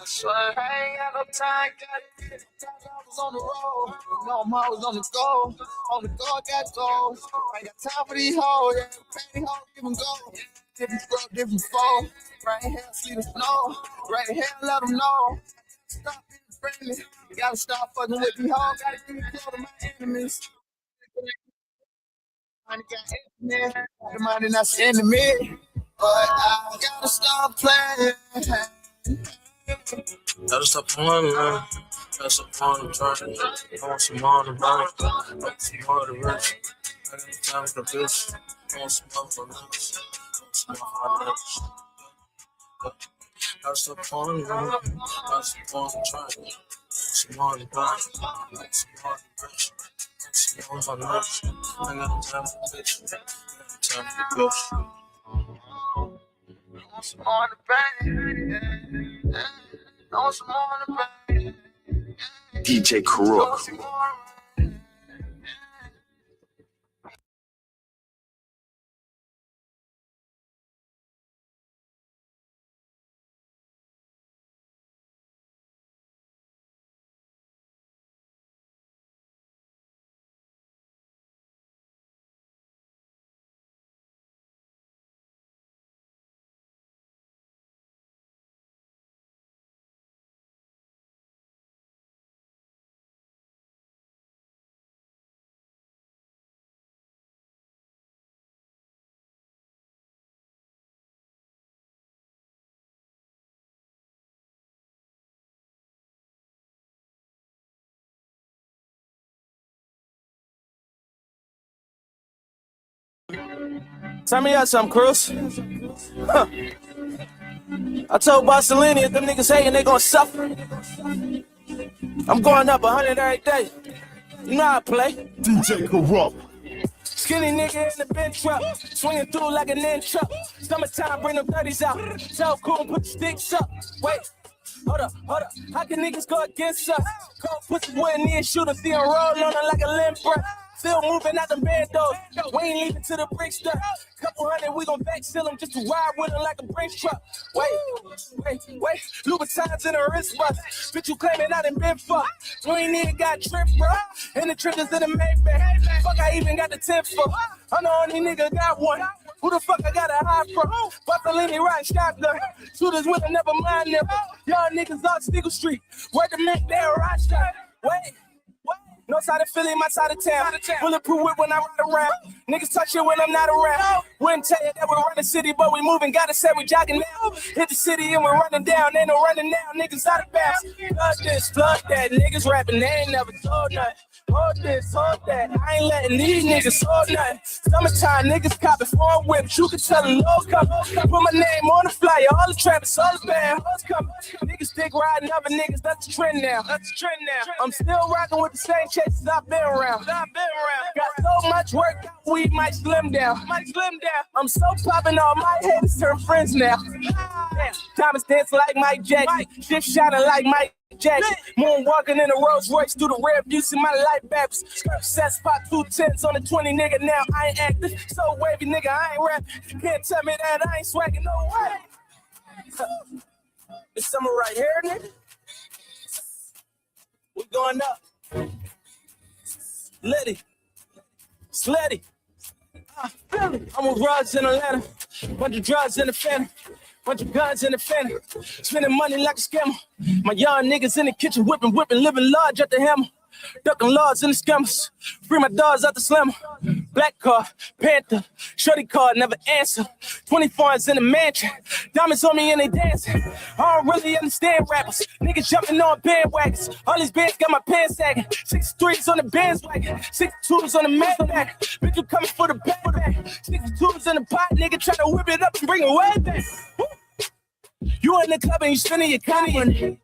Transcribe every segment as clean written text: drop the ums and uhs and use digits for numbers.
swear I ain't got no time, got it. Sometimes I was on the road. You know I'm always on the go. On the go, I got goals. I ain't got time for these hoes. Yeah, baby hoes, even go. Different scrub, different foe. Right here, see the snow. Right here, let them know. Stop being friendly. You gotta stop fucking with these hoes. Gotta keep it close to my enemies. Money got enemy. The money not the enemy. But I gotta stop playing. Gotta stop playing, man. Gotta stop playing the train. I want some more to buy. I want some more to rich. I got no time for the bitch. I want some more for lunch. I want some more for lunch. Gotta stop playing, man. Gotta stop playing the train. I want some more to buy. I want some more to rich. I want some more for lunch. I got no time for the bitch. I got no time for the bitch. I want some more to bang. I want some more to bang. DJ Crook. Tell me out something, Cruz. Huh. I told Barcelona if them niggas hating, they gon' suffer. I'm going up 100 every day. You know how I play. DJ Corrupt. Skinny nigga in the bench truck, swinging through like an inch truck. Summertime, bring them 30s out. So cool, put the sticks up. Wait, hold up. How can niggas go against us? Cold pussy wouldn't need shoot a thing, roll on her like a limp breath. Still moving out them bandos. We ain't leaving to the brick stuff. Couple hundred, we gon' backseal them just to ride with them like a Brinks truck. Wait. Louboutins in a wrist bust. Bitch, you claiming I done been fucked. You ain't even got tripped, bro. In the trenches of the Maybach. Fuck, I even got the 10 for. I'm the only nigga got one. Who the fuck I gotta hide from? Bartolini riding shotgun. Shooters with them, never mind them. Y'all niggas off Stiggle Street. Where the Mac there, Rochester. Wait. No side of Philly, my side of town. Bulletproof whip when I ride around. Niggas touch it when I'm not around. Wouldn't tell you that we run the city, but we moving. Gotta say we jogging now. Hit the city and we're running down. Ain't no running now. Niggas out of bounds. Flood this, flood that. Niggas rapping, they ain't never told nothing. Hold this, hold that. I ain't letting these niggas hold nothing. Summertime, niggas copping foreign whips. You can tell them low come. Put my name on the flyer. All the trappers, all the band. Hoes come. Niggas dick riding other niggas. That's the trend now. I'm still rocking with the same chases I've been around. Got so much work, we might slim down. I'm so popping, all my haters turn friends now. Thomas dancing like Mike Jackson. Shit shining like Mike Jackson. Moonwalking in a Rolls Royce through the rear view, see my life backwards. Sets pop 210s on the 20, nigga. Now I ain't acting so wavy, nigga. I ain't rapping. Can't tell me that I ain't swagging, no way. This summer right here, nigga. We going up. Liddy. Sleddy. I'm with rods in Atlanta. Bunch of drugs in the phantom. Bunch of guns in the phantom. Spending money like a scammer. My young niggas in the kitchen whipping, living large at the hammer. Ducking laws in the scammers. Free my dogs out the slammer. Black car, Panther, shorty car, never answer. 24s in the mansion. Diamonds on me and they dancing. I don't really understand rappers. Niggas jumping on bandwagons. All these bands got my pants sagging. 63s on the bandwagon. 62s on the Maybach. Bitch, you coming for the backpack. 62s in the pot, nigga try to whip it up and bring it way back. You in the club and you spending your county money.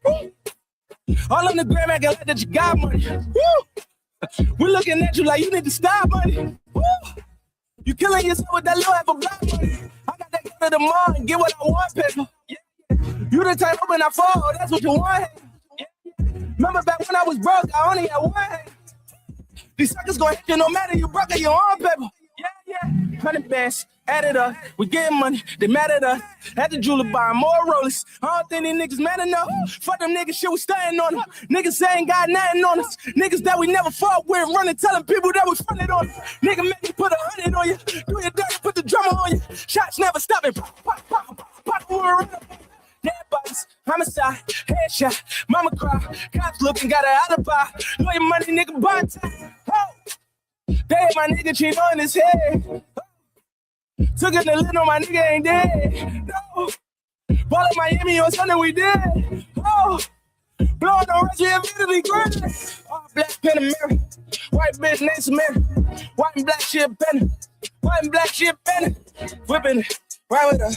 All on the gram acting like that you got money. Woo! We looking at you like you need to stop money. Woo! You killing yourself with that little apple black money. I got that go to the mall and get what I want, paper. Yeah. You the type when I fall, that's what you want. Yeah. Remember back when I was broke, I only had one hand. These suckers gonna hit you no matter you broke or you on paper. Yeah. 100 bands. Add it up, we getting money, they mad at us. At the jeweler buying more rollers. I don't think these niggas mad enough. Fuck them niggas, shit, we staying on them. Niggas ain't got nothing on us. Niggas that we never fought with, running, telling people that we fronted on. Nigga make me put 100 on you. Do your dirty, put the drummer on you. Shots never stopping. Pop, pop, pop, pop, pop. Dead bodies, homicide, headshot, mama cry. Cops looking, got an alibi. Lawyer money, nigga, bond time. Oh. Damn, my nigga cheat on his head. Took it to live on my nigga ain't dead. No. Ball in Miami on Sunday we did. Oh. Blowing on Reggie and Vitaly Granny. All black Panamera. White bitch named Samantha. White and black shit penny. White and black shit penny. Whipping it. Right with her.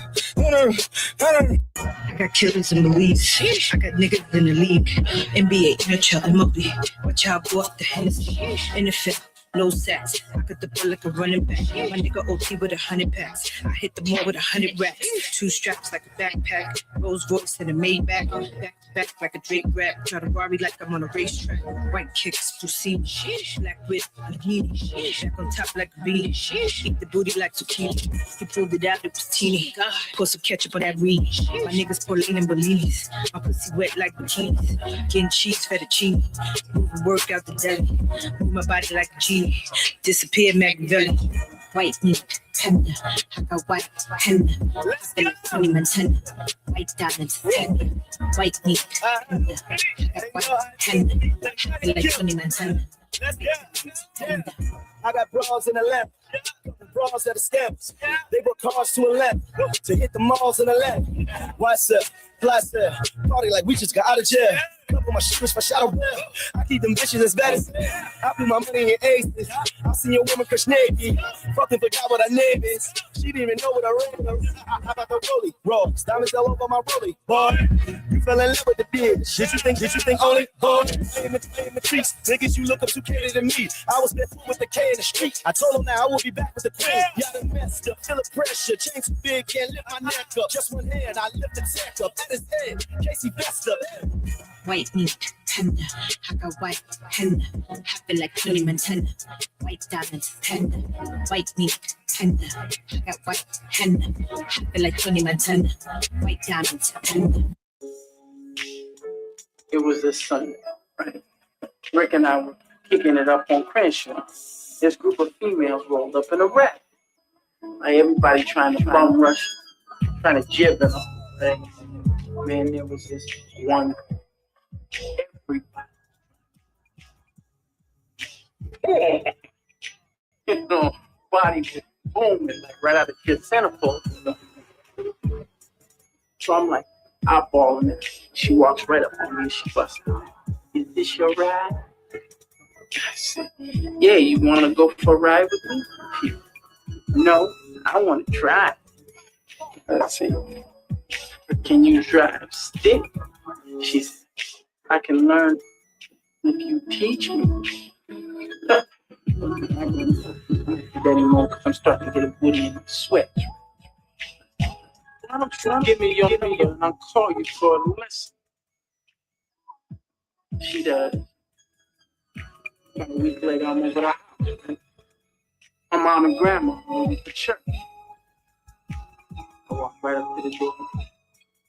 I got killers in the leagues. I got niggas in the league. NBA, NHL, MLB. Watch out, go off the Hennessy. NFL, no sacks. I got the ball like a running back. My nigga OT with 100 packs. I hit the mall with 100 racks. 2 straps like a backpack. Rolls Royce and a Maybach. Back like a Drake rap. Try to worry like I'm on a racetrack. White kicks, you see me. Black whip, bikini. Back on top like a beanie. Eat the booty like zucchini. He pulled it out, it was teeny. Pour some ketchup on that reed. My niggas Pauline and Bellinis. My pussy wet like bikinis. Getting cheese, fettuccine. Moving work out the deli. Move my body like a genie. Disappear Machiavelli. White meat, tender. I got white, tender. Still funny Montana. White diamonds, tender. White meat, tender. I got white, tender. Feel like funny Montana. Tender. I got bras in the left, bras at the steps. They work cars to a left, to hit the malls in the left. What's up? Plus, party like we just got out of jail. Couple my shooters for shadow. I keep them bitches as bad as I put my money in aces. I seen your woman crush Navy. Fucking forgot what her name is. She didn't even know what her name was. How about the rollie? Rolls, diamonds all over my rollie. Boy, you fell in love with the bitch. Did you think only? Boy, in the streets. Niggas you look up to cater to me. I was there with the K in the street. I told him now I will be back with the queen. Y'all done messed up, feel the pressure. Chain too big, can't lift my neck up. Just one hand, I lift the tech up. At his head, Casey Vesta. White meat, tender. I got white, tender. I feel like Tony Montana. White diamonds, tender. White meat, tender. I got white, tender. I feel like Tony Montana. White diamonds, tender. It was this Sunday, right? Rick and I were kicking it up on Crenshaw. This group of females rolled up in a wreck. Like everybody trying to bum rush, trying to jib it on, right? Man, there was this one. Everybody. You know, body was booming, like right out of your centerfold. So I'm like, eyeballing it. She walks right up on me and she busts out. Is this your ride? I said, yeah, you want to go for a ride with me? No, I want to drive. I said, can you drive stick? She said, I can learn if you teach me. I'm starting to get a booty in the sweat. Give me your number and I'll call you for a lesson. She does. A week later, I'm over the house. My mom and grandma moving to church. I walk right up to the door.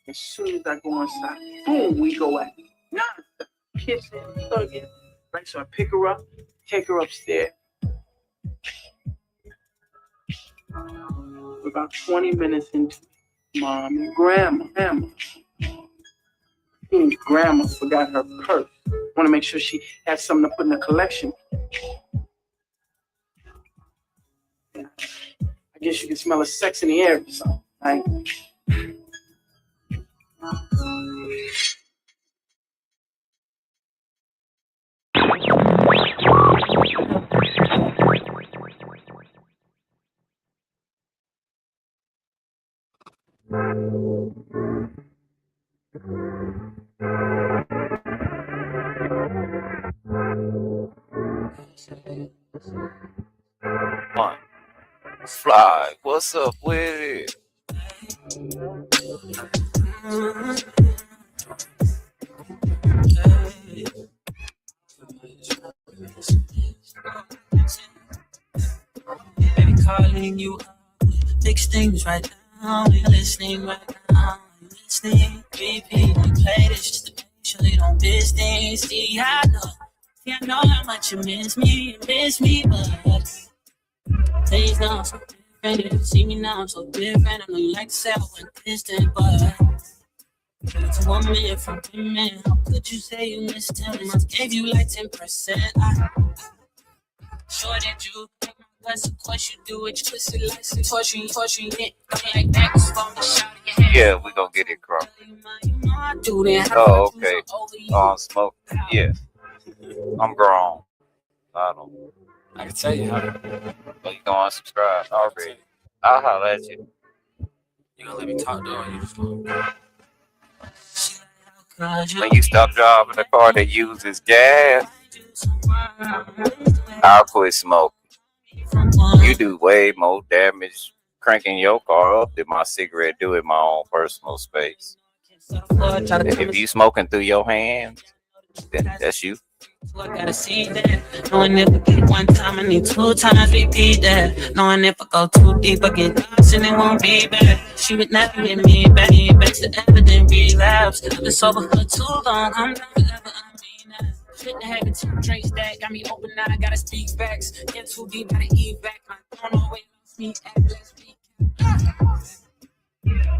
As soon as I go inside, boom, we go at it. Nah, kissing, hugging. Right, so I pick her up, take her upstairs. About 20 minutes into mom and grandma. Grandma forgot her purse. Want to make sure she has something to put in the collection. I guess you can smell the sex in the air or something, right? Fly, what's up with it? Baby calling you, fix things right now. You're listening right now. You're listening. Repeat and play this just to make sure you don't miss things. See, I know how much you miss me, but things now so different. You see me now, I'm so different. I know you like to say I went distant, but it's 1 minute from women. How could you say you missed him? I gave you like 10%. Sure did you make my guts? Of course you do it. You twist it like some torturing it. Don't like that. From the shot of your head. Yeah, we gonna get it crunk. Oh, okay. Smoke. Yeah. I'm grown. I can tell you how to. But you gonna unsubscribe already. I'll holler at you. You gonna let me talk though? You just gonna... When you stop driving a car that uses gas, I'll quit smoking. You do way more damage cranking your car up than my cigarette do in my own personal space. If you smoking through your hands, then that's you. I gotta see that. Knowing if I get one time, I need 2 times repeat that. Knowing if I go too deep, I get lost and it won't be back. She would never get me back. Back to evident relapse. I've been sober for too long. I'm not forever. I mean that. Shouldn't have having 2 drinks that got me open now. I gotta speak facts. Get too deep, gotta eat back. I don't know where me at. Let's speak.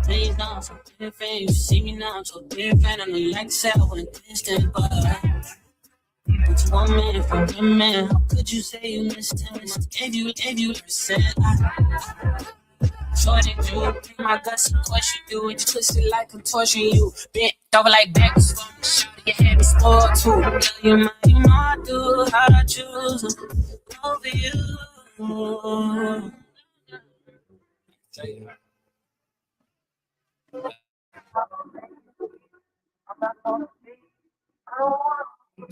Things now so different. You see me now, I'm so different. I know you like to say I went distant, but it's 1 minute from women. How could you say you missed him? Gave you percent. So did you take my guts? Of course you do it. You twist it like I'm torturing you. Bent over like backwards from the shot of your head. It's spoiled too. You know I do how I choose over you. Tell you. I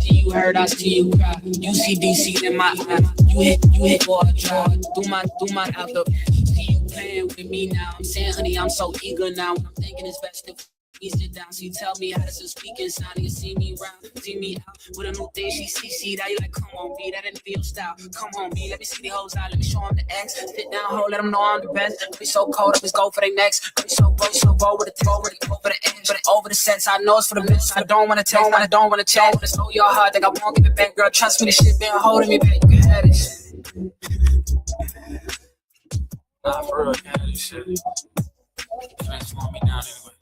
see you hurt, I see you cry. You see DC in my eye. You hit for a drive. Do my after. See you playing with me now. I'm saying, honey, I'm so eager now. I'm thinking it's best if we sit down. She tell me how to speak and sound. You see me round, see me out with a new thing. She see that you like, come on, B, that didn't feel style. Come on, B, let me see the hoes out. Let me show them the X. Sit down, hold, let them know I'm the best. Be so cold, let's go for the next. Be so bold with the toe, ready over the edge, but over the sets. I know it's for the miss. I don't wanna tell, I don't wanna tell. Wanna slow your heart, think I won't give it back, girl. Trust me, the shit been holding me back. You can have this. Nah, for real, I can't have this shit. You can't slow me down anyway.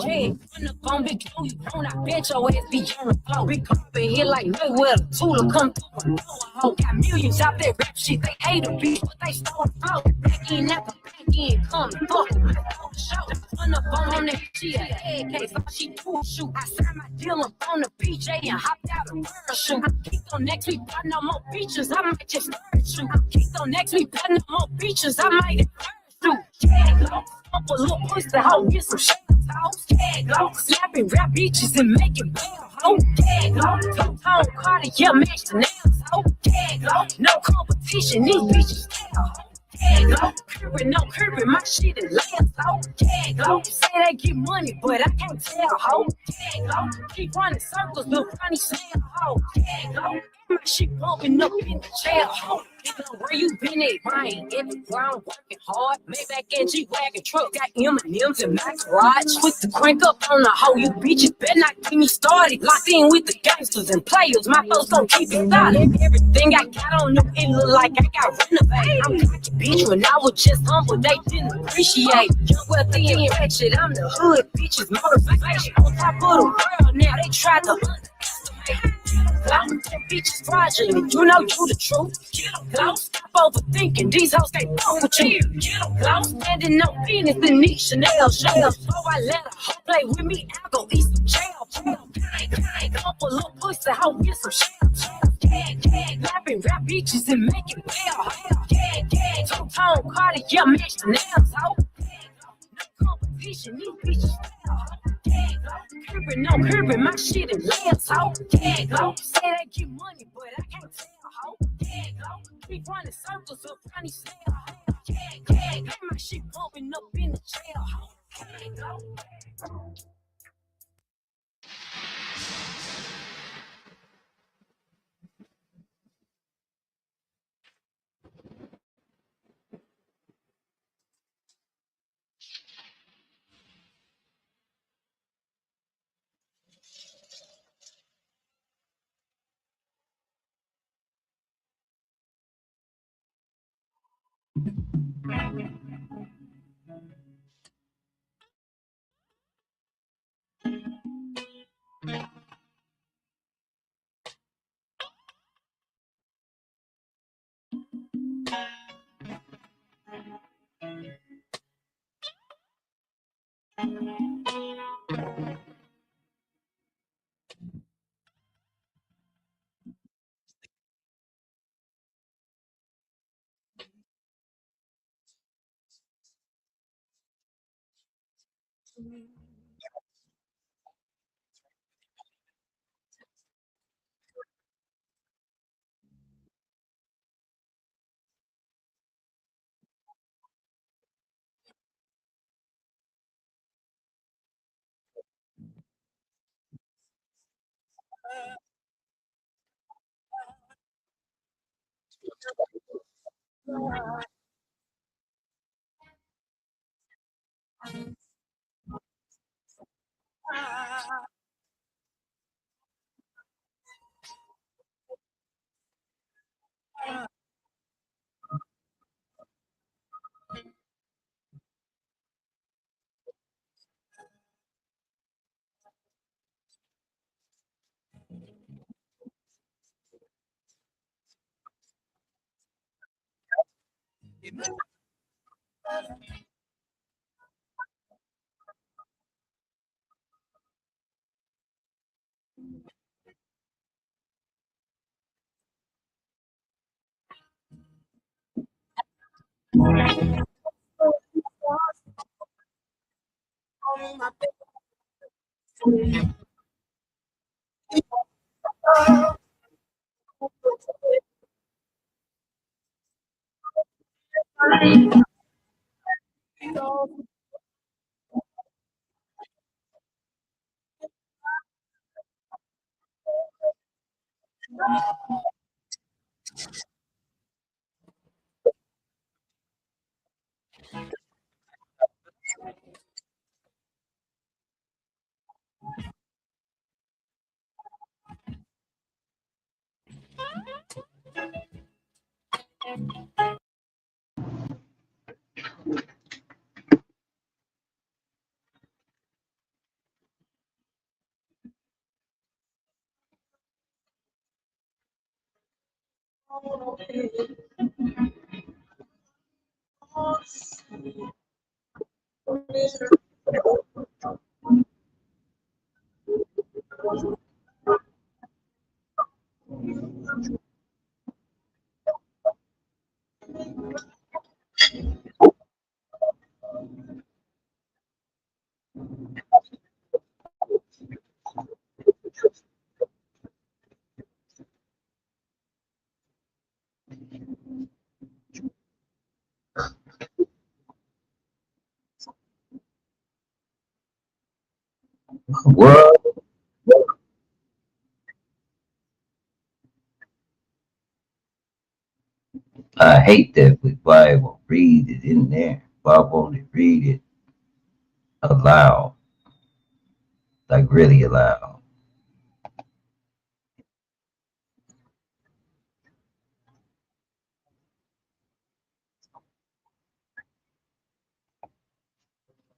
Hey, on the phone, big Joe, you don't, I bet your ass be on the floor. Big up in here like Mayweather, Tula come through. Got millions out there, rap shit, they ate a beat, but they stole the flow. Back in after back in, come fuck, I show. On the phone, on that shit, head case, all she do shoot. I signed my deal up on the PJ and hopped out of parachute. I'm kicked on next week, got no more features, I might just shoot. I'm kicked on next week, got no more features, I might shoot. Yeah, up a little pussy, hoe, get some shit. Slapping rap bitches and making bail, ho. Tone Cartier match the nails, ho. No competition, these bitches ho. Crippin', my shit is last, ho. Say they get money, but I can't tell, ho. Keep running circles, little funny style, ho. My shit bumping up in the jail, ho. Where you been at? Rain, everywhere I'm working hard. Maybach and G-Wagon truck got M&M's in my garage. Quick to crank up on the hoe, you bitches better not get me started. Locked in with the gangsters and players, my folks gon' keep it solid. Everything I got on them, it look like I got renovated. I'm cocky bitch when I was just humble, they didn't appreciate. Young, wealthy, and ratchet, I'm the hood bitches motivation. On top of the world now, they tried to underestimate. Them bitches fraudulent, you know you the truth. Stop overthinking, these hoes can't fuck with you. Standing on business in these Chanel shells. So I let a hoe play with me, I'll go eat some jail. Up a little pussy, hoe get some shells. rapping rap bitches and make it well. Yeah, yeah, two-tone Cartier match the nails, ho. No competition, these bitches style. Yeah, crippin', no crippin', my shit is lamps, ho. Yeah, say they get money, but I can't tell, ho. Yeah, keep running circles up, trying to sell, ho. Yeah, my shit bumping up in the jail, ho. What? I hate that with Bible. Read it in there. Bob only read it aloud, like really aloud.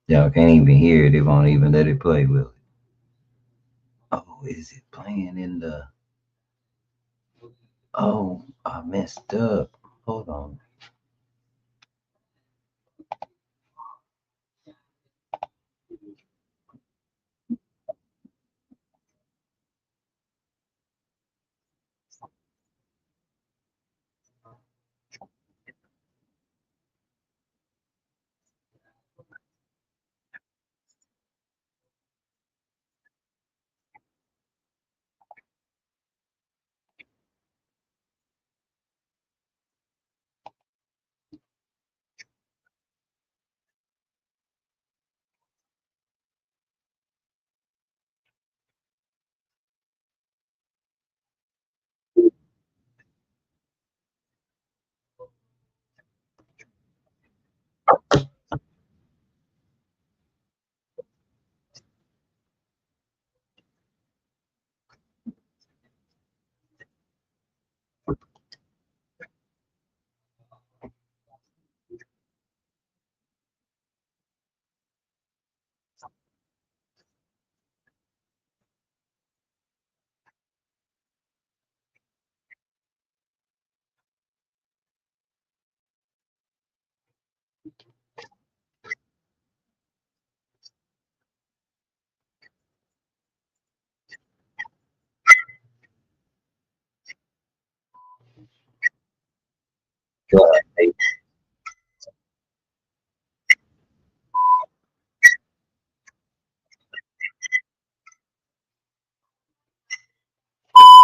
Y'all can't even hear it. They won't even let it play, will it? Oh, is it playing in the? Oh, I messed up. Hold on.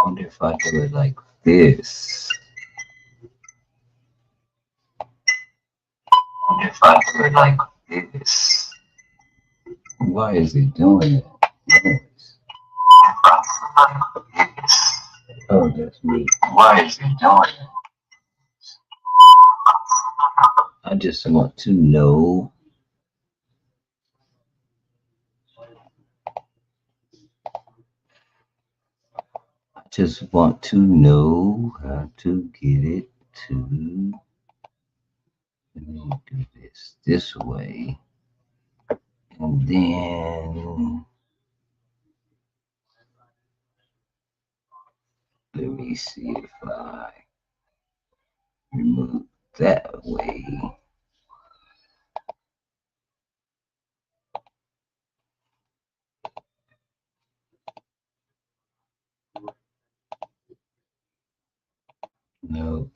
wonder if I do it like this. Wonder if I do it like this. Why is it doing that? Oh, that's me. Why is it doing it? I just want to know. I just want to know how to get it to. Let me do this way. And then let me see if I remove that way. No.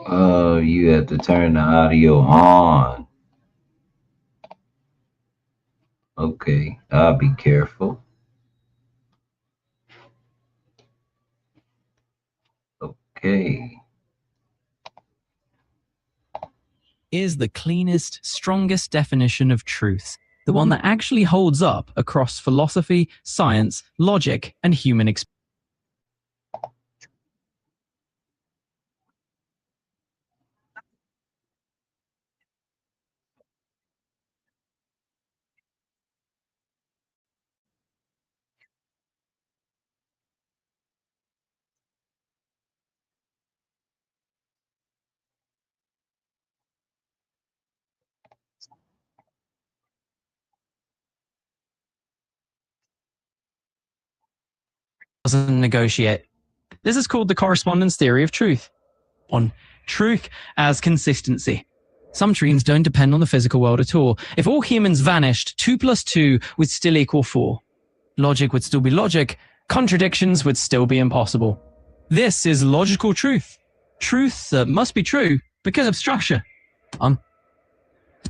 Oh, you have to turn the audio on. Okay, I'll be careful. Okay. Is the cleanest, strongest definition of truth, the one that actually holds up across philosophy, science, logic, and human experience. Doesn't negotiate. This is called the correspondence theory of truth. On truth as consistency. Some truths don't depend on the physical world at all. If all humans vanished, 2 + 2 would still equal 4. Logic would still be logic. Contradictions would still be impossible. This is logical truth. Truth that must be true because of structure.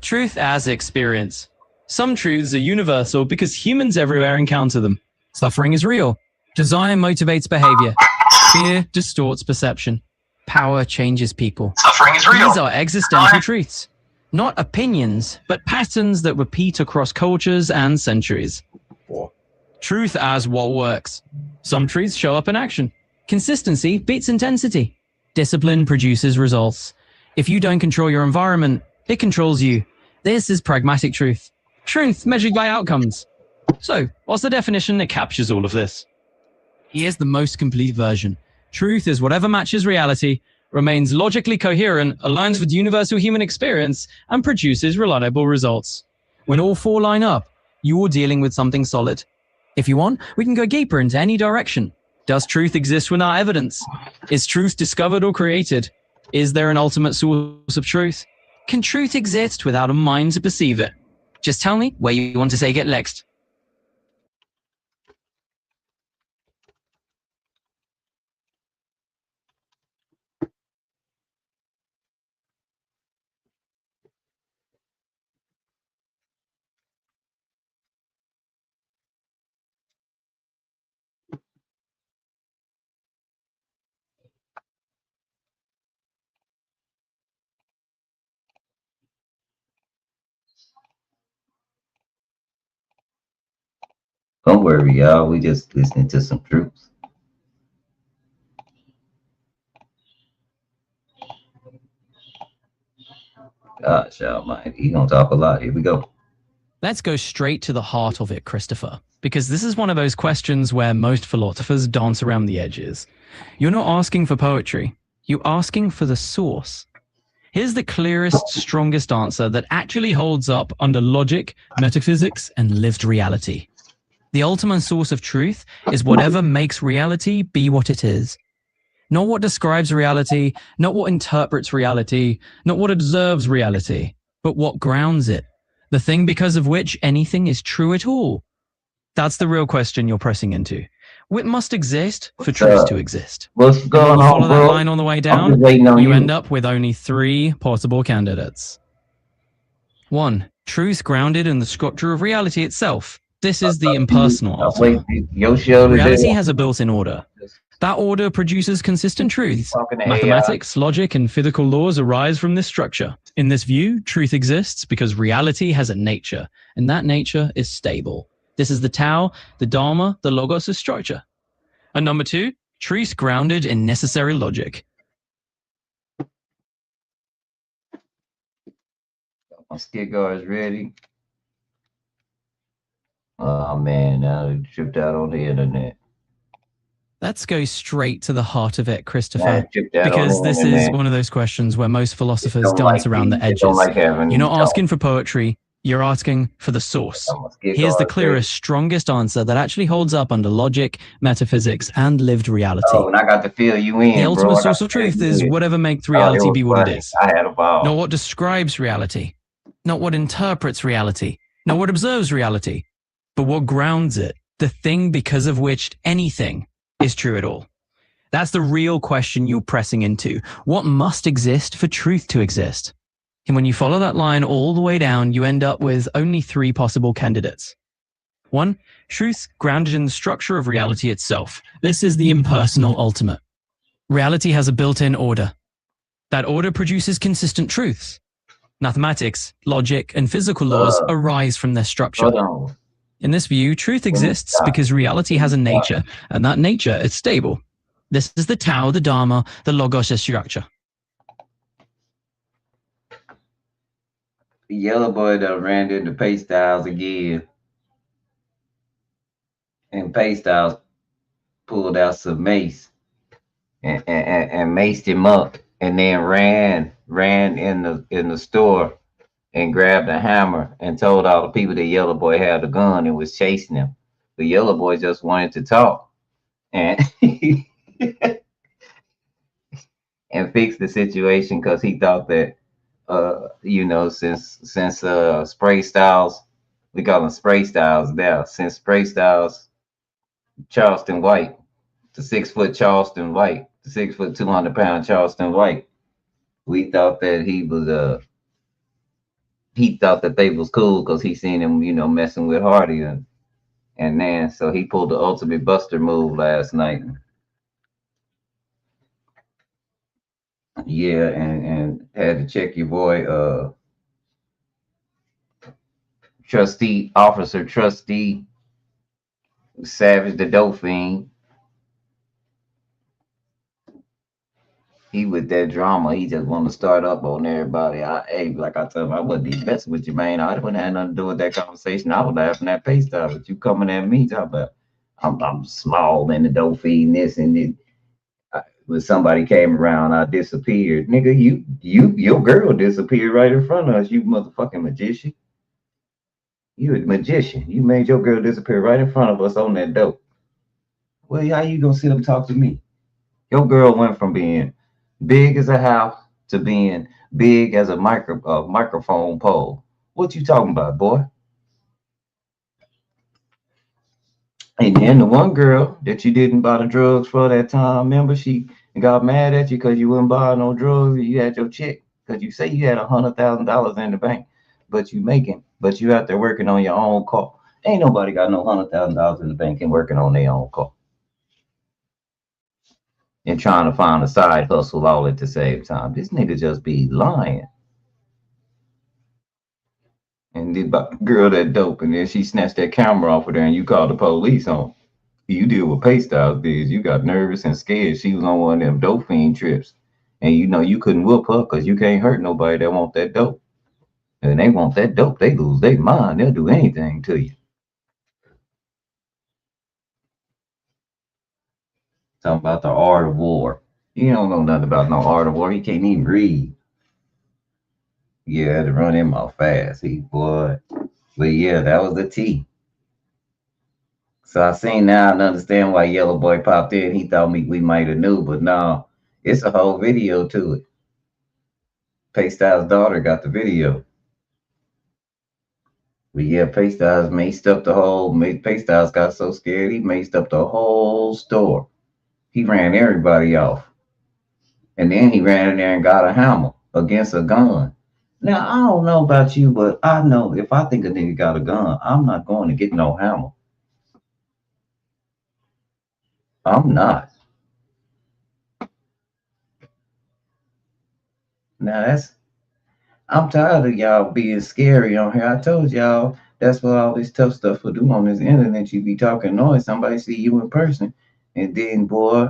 Truth as experience. Some truths are universal because humans everywhere encounter them. Suffering is real. Desire motivates behavior. Fear distorts perception. Power changes people. Suffering is real. These are existential truths. Not opinions, but patterns that repeat across cultures and centuries. Truth as what works. Some truths show up in action. Consistency beats intensity. Discipline produces results. If you don't control your environment, it controls you. This is pragmatic truth. Truth measured by outcomes. So, what's the definition that captures all of this? Here's the most complete version. Truth is whatever matches reality, remains logically coherent, aligns with universal human experience, and produces reliable results. When all four line up, you're dealing with something solid. If you want, we can go deeper into any direction. Does truth exist without evidence? Is truth discovered or created? Is there an ultimate source of truth? Can truth exist without a mind to perceive it? Just tell me where you want to take it next. Don't worry, y'all. We just listening to some truth. Gosh, almighty. He gonna talk a lot. Here we go. Let's go straight to the heart of it, Christopher, because this is one of those questions where most philosophers dance around the edges. You're not asking for poetry. You're asking for the source. Here's the clearest, strongest answer that actually holds up under logic, metaphysics, and lived reality. The ultimate source of truth is whatever makes reality be what it is. Not what describes reality, not what interprets reality, not what observes reality, but what grounds it? The thing because of which anything is true at all? That's the real question you're pressing into. What must exist for truth to exist? What's And when going you on, follow that bro? line on the way I'm down, just waiting on you you. end up with only 3 possible candidates. 1. Truth grounded in the structure of reality itself. This is the impersonal Wait, ultimate. your show today. Reality has a built-in order. That order produces consistent truths. Talking to Mathematics, logic, and physical laws arise from this structure. In this view, truth exists because reality has a nature, and that nature is stable. This is the Tao, the Dharma, the Logos' structure. And number 2, truth grounded in necessary logic. My skid guard's ready. Oh man, now it tripped out on the internet. Let's go straight to the heart of it, Now Christopher, it tripped out because on the this is internet. one of those questions where most philosophers Don't dance like around the these. They don't edges. like having You're not these asking for poetry, you're asking for the source. I'm a skid Here's the guard, clearest, strongest answer that actually holds up under logic, metaphysics, and lived reality. Oh, and I got to fill you in, The bro. ultimate I got source to of fill truth you is in. whatever makes Oh, it reality was be what it funny. is. I had a ball. Not what describes reality, not what interprets reality, not what observes reality, but what grounds it, the thing because of which anything is true at all. That's the real question you're pressing into. What must exist for truth to exist? And when you follow that line all the way down, you end up with only 3 possible candidates. 1, truth grounded in the structure of reality itself. This is the impersonal ultimate. Reality has a built-in order. That order produces consistent truths. Mathematics, logic, and physical laws arise from their structure. Hold on. In this view, truth exists because reality has a nature, and that nature is stable. This is the Tao, the Dharma, the Logos structure. The yellow boy done ran into Pay Styles again. And Pay Styles pulled out some mace and maced him up, and then ran in the store and grabbed a hammer and told all the people the yellow boy had a gun and was chasing him. The yellow boy just wanted to talk and and fix the situation because he thought that since Spray Styles, we call him Spray Styles now, since Spray Styles Charleston White, the 6 foot Charleston White, the 6 foot 200-pound Charleston White, we thought that he thought that they was cool because he seen him, messing with Hardy and then so he pulled the ultimate buster move last night. Yeah, and had to check your boy Officer Trustee Savage the Dauphin. He with that drama, he just want to start up on everybody. Like I told him, I wasn't even messing with you, man. I wouldn't have nothing to do with that conversation. I was laughing at Pay Style, but you coming at me talking about I'm small in the Dauphin, this and this. When somebody came around, I disappeared. Nigga, your girl disappeared right in front of us, you motherfucking magician. You a magician. You made your girl disappear right in front of us on that dope. Well, how you gonna sit up and talk to me? Your girl went from being big as a house to being big as a microphone pole. What you talking about, boy? And then the one girl that you didn't buy the drugs for that time, remember, she got mad at you because you wouldn't buy no drugs. You had your chick because you say you had $100,000 in the bank, but you out there working on your own car. Ain't nobody got no $100,000 in the bank and working on their own car and trying to find a side hustle all at the same time. This nigga just be lying. And the girl that dope, and then she snatched that camera off of there, and you called the police on. You deal with Pay Styles, did you? Got nervous and scared. She was on one of them dope fiend trips, and you couldn't whoop her because you can't hurt nobody that want that dope. And they want that dope, they lose their mind. They'll do anything to you. Talking about the art of war. You don't know nothing about no art of war. You can't even read. Yeah, I had to run him off fast. But yeah, that was the T. So I seen now and understand why Yellow Boy popped in. He thought we might have knew, but no, it's a whole video to it. Pay Styles' daughter got the video. But yeah, Paystyles maced up the whole. Paystyles got so scared he maced up the whole store. He ran everybody off, and then he ran in there and got a hammer against a gun. Now I don't know about you, but I know if I think a nigga got a gun, I'm not going to get no hammer. I'm not. Now that's I'm tired of y'all being scary on here. I told y'all that's what all this tough stuff will do on this internet. You be talking noise, somebody see you in person, and then boy,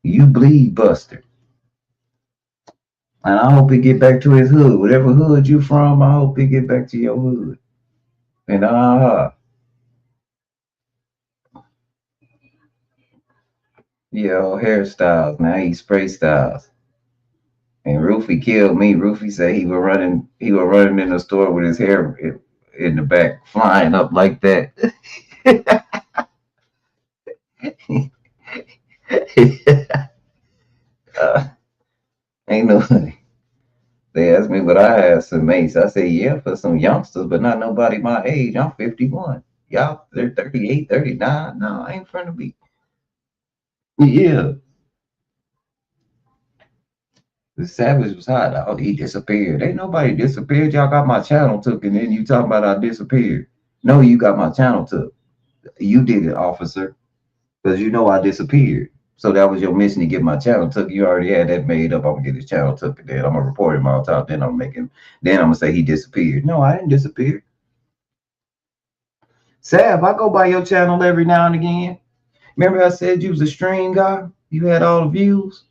you bleed buster. And I hope he get back to his hood. Whatever hood you from, I hope he get back to your hood. And hairstyles. Now he spray styles. And Rufy killed me. Rufy said he was running in the store with his hair in the back, flying up like that. uh, ain't no They asked me what I had some mates. I said, yeah, for some youngsters, but not nobody my age. I'm 51. Y'all, they're 38, 39. No, I ain't finna be. Yeah. The Savage was hot. Oh, he disappeared. Ain't nobody disappeared. Y'all got my channel took, and then you talking about I disappeared. No, you got my channel took. You did it, officer, because you know I disappeared. So that was your mission to get my channel took. You already had that made up. I'm gonna get his channel took, and then I'm gonna report him on top. Then I'm gonna say he disappeared. No, I didn't disappear. Sav, I go by your channel every now and again. Remember I said you was a stream guy? You had all the views.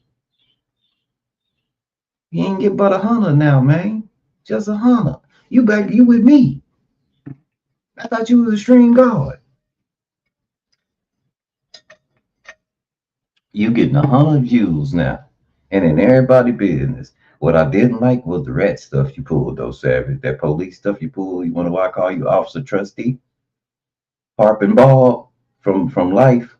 You ain't get but 100 now, man. Just 100. You with me. I thought you was a stream god. You getting 100 views now. And in everybody business. What I didn't like was the rat stuff you pulled, though, Savage. That police stuff you pulled. You want to why I call you Officer Trustee? Harp and Ball from Life.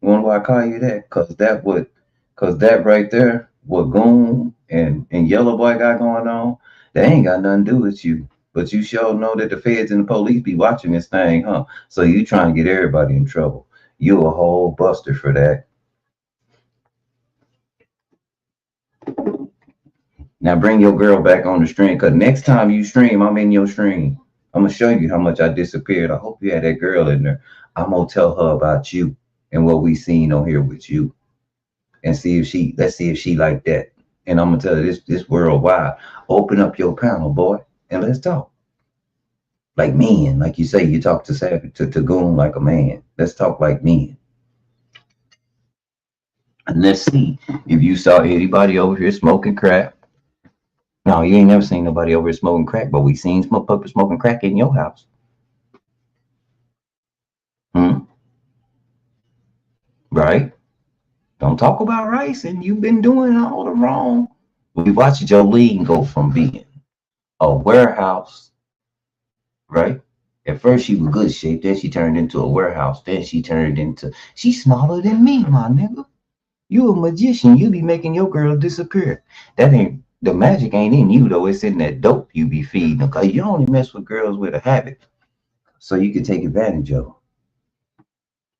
You want to why I call you that? Cause that right there, what Goon and Yellow Boy got going on, they ain't got nothing to do with you. But you sure know that the feds and the police be watching this thing, huh? So you trying to get everybody in trouble. You a whole buster for that. Now bring your girl back on the stream, cause next time you stream, I'm in your stream. I'm gonna show you how much I disappeared. I hope you had that girl in there. I'm gonna tell her about you and what we seen on here with you, and let's see if she like that. And I'm gonna tell her this worldwide. Open up your panel, boy, and let's talk. Like men, like you say, you talk to Savage to Goon like a man. Let's talk like men. And let's see if you saw anybody over here smoking crack. No, you ain't never seen nobody over here smoking crack, but we seen people smoking crack in your house. Right? Don't talk about rice, and you've been doing all the wrong. We watched Jolene go from being a warehouse, right? At first she was good shape, then she turned into a warehouse, then she's smaller than me, my nigga. You a magician, you be making your girl disappear. The magic ain't in you though, it's in that dope you be feeding them. Cause you only mess with girls with a habit. So you can take advantage of them.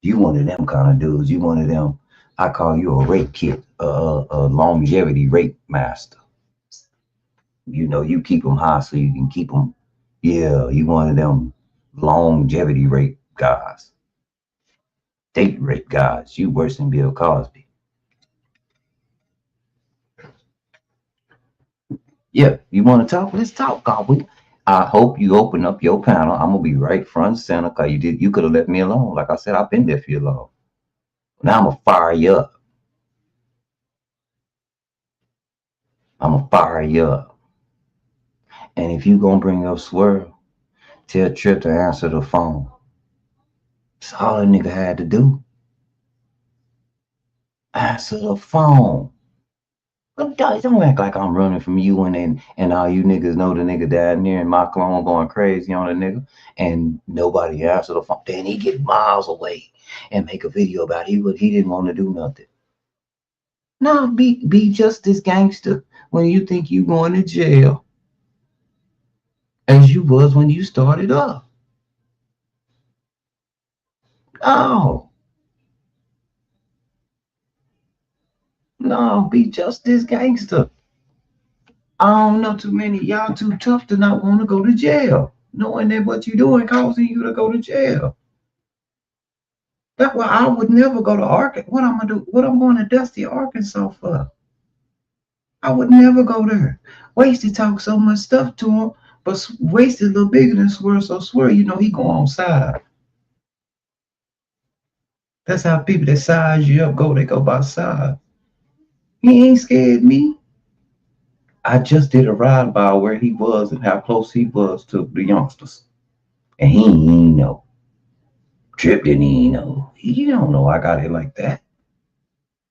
You one of them kind of dudes. You one of them, I call you a rape kit, a longevity rape master. You know, you keep them high so you can keep them. Yeah, you one of them longevity rape guys. Date rape guys. You worse than Bill Cosby. Yeah, you want to talk? Let's talk, Cosby. I hope you open up your panel. I'm gonna be right front center because you could have left me alone. Like I said, I've been there for you long. Now I'm gonna fire you up. And if you gonna bring up Swerve, tell Trip to answer the phone. That's all a nigga had to do. Answer the phone. Don't act like I'm running from you and all you niggas know the nigga down there and my clone going crazy on the nigga and nobody answer the phone. Then he get miles away and make a video about he didn't want to do nothing. No, be just this gangster when you think you going to jail. as you was when you started up. No, no, be just this gangster. I don't know too many. Y'all too tough to not want to go to jail, knowing that what you're doing causing you to go to jail. That's why I would never go to Arkansas. What I'm gonna do? What I'm going to Dusty, Arkansas for? I would never go there. Wasted talk so much stuff to him, but Wasted a little bigger than Swear, so Swear, he go on side. That's how people that size you up go. They go by side. He ain't scared me. I just did a ride by where he was and how close he was to the youngsters. And he ain't know. Trip didn't even know. He don't know I got it like that.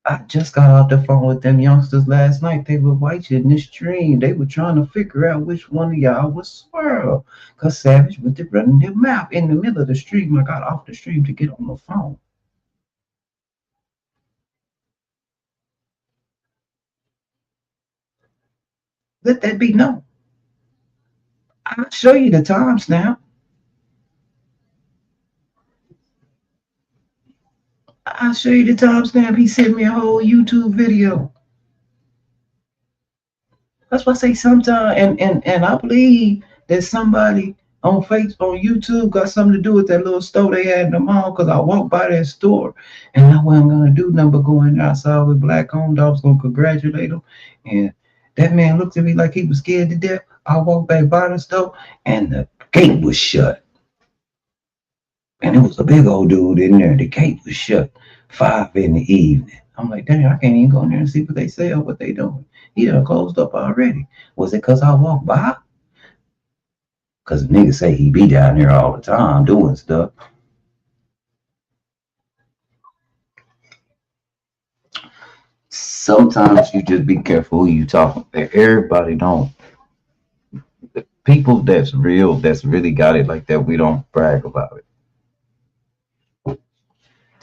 I just got off the phone with them youngsters last night. They were watching in the stream. They were trying to figure out which one of y'all was Swirl. Because Savage went to running their mouth in the middle of the stream. I got off the stream to get on the phone. Let that be known. I'll show you the times now. I'll show you the timestamp. He sent me a whole YouTube video. That's why I say sometimes, and I believe that somebody on Facebook, on YouTube, got something to do with that little store they had in the mall. Because I walked by that store, and I wasn't gonna do nothing but go in there. I saw with black owned. I was gonna congratulate him, and that man looked at me like he was scared to death. I walked back by the store, and the gate was shut. And it was a big old dude in there. The gate was shut. 5 in the evening. I'm like, dang, I can't even go in there and see what they say or what they doing. He done closed up already. Was it because I walked by? Because the nigga say he be down there all the time doing stuff. Sometimes you just be careful who you talking to. Everybody don't. The people that's real, that's really got it like that, we don't brag about it.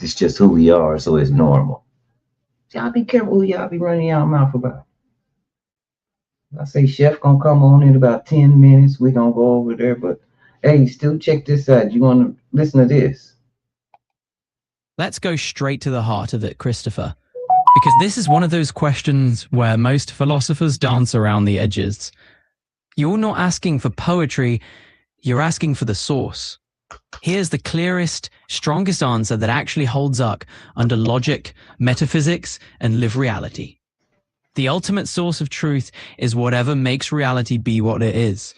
It's just who we are, so it's normal. Y'all be careful who y'all be running y'all mouth about. I say Chef gonna come on in about 10 minutes. We gonna go over there, but hey, still check this out. You wanna listen to this? Let's go straight to the heart of it, Christopher. Because this is one of those questions where most philosophers dance around the edges. You're not asking for poetry, you're asking for the source. Here's the clearest, strongest answer that actually holds up under logic, metaphysics, and live reality. The ultimate source of truth is whatever makes reality be what it is.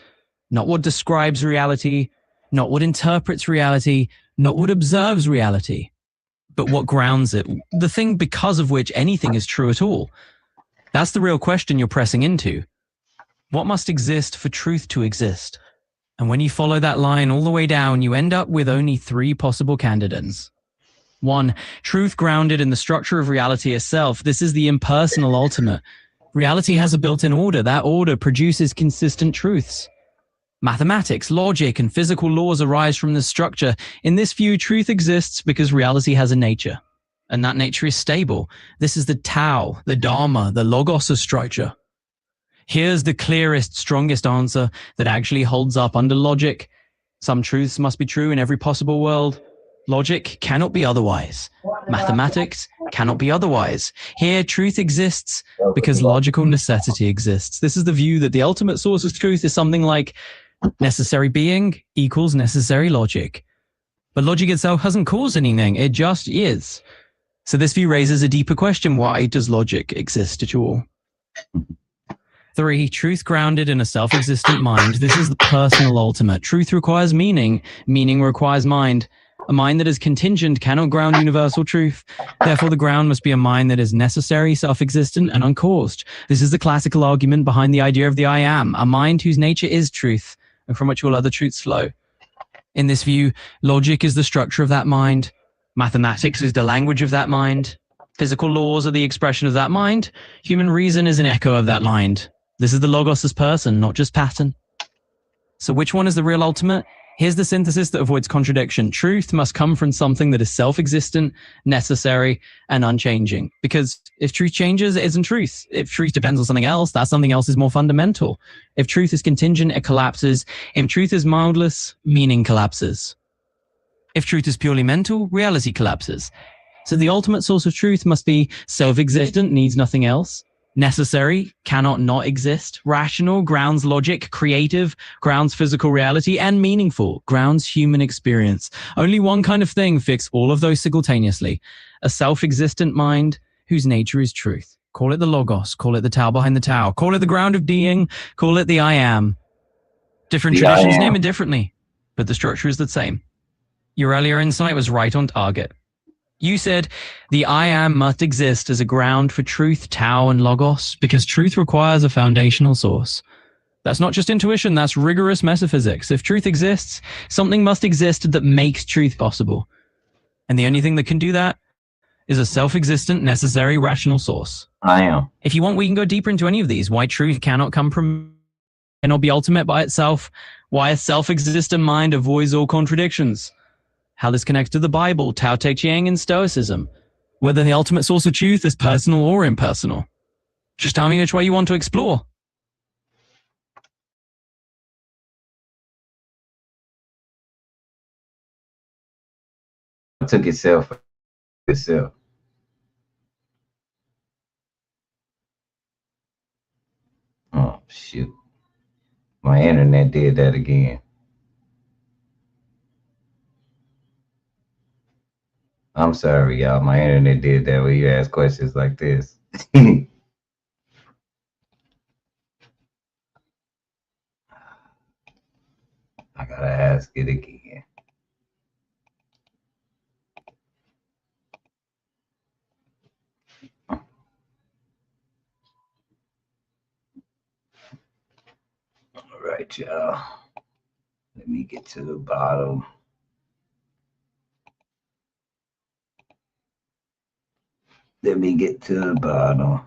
Not what describes reality, not what interprets reality, not what observes reality, but what grounds it, the thing because of which anything is true at all. That's the real question you're pressing into. What must exist for truth to exist? And when you follow that line all the way down, you end up with only 3 possible candidates. 1, truth grounded in the structure of reality itself. This is the impersonal ultimate. Reality has a built-in order. That order produces consistent truths. Mathematics, logic, and physical laws arise from this structure. In this view, truth exists because reality has a nature, and that nature is stable. This is the Tao, the Dharma, the Logos of structure. Here's the clearest, strongest answer that actually holds up under logic. Some truths must be true in every possible world. Logic cannot be otherwise. Mathematics cannot be otherwise. Here, truth exists because logical necessity exists. This is the view that the ultimate source of truth is something like necessary being equals necessary logic. But logic itself hasn't caused anything, it just is. So this view raises a deeper question: why does logic exist at all? 3, truth grounded in a self-existent mind. This is the personal ultimate. Truth requires meaning. Meaning requires mind. A mind that is contingent cannot ground universal truth. Therefore, the ground must be a mind that is necessary, self-existent, and uncaused. This is the classical argument behind the idea of the I am, a mind whose nature is truth, and from which all other truths flow. In this view, logic is the structure of that mind. Mathematics is the language of that mind. Physical laws are the expression of that mind. Human reason is an echo of that mind. This is the Logos as person, not just pattern. So which one is the real ultimate? Here's the synthesis that avoids contradiction. Truth must come from something that is self-existent, necessary, and unchanging. Because if truth changes, it isn't truth. If truth depends on something else, that something else is more fundamental. If truth is contingent, it collapses. If truth is mildless, meaning collapses. If truth is purely mental, reality collapses. So the ultimate source of truth must be self-existent, needs nothing else. Necessary, cannot not exist. Rational, grounds logic. Creative, grounds physical reality. And meaningful, grounds human experience. Only one kind of thing fix all of those simultaneously. A self-existent mind whose nature is truth. Call it the Logos, call it the Tao behind the Tao, call it the ground of being, call it the I am. Different traditions name it differently, but the structure is the same. Your earlier insight was right on target. You said the I am must exist as a ground for truth, Tao, and Logos, because truth requires a foundational source. That's not just intuition, that's rigorous metaphysics. If truth exists, something must exist that makes truth possible. And the only thing that can do that is a self-existent, necessary, rational source. I am. If you want, we can go deeper into any of these. Why truth cannot come from, cannot be ultimate by itself. Why a self-existent mind avoids all contradictions. How this connects to the Bible, Tao Te Ching, and Stoicism. Whether the ultimate source of truth is personal or impersonal. Just tell me which way you want to explore. I took itself. Oh, shoot. My internet did that again. I'm sorry, y'all. My internet did that when you ask questions like this. I gotta ask it again. All right, y'all. Let me get to the bottom. Let me get to the bottom.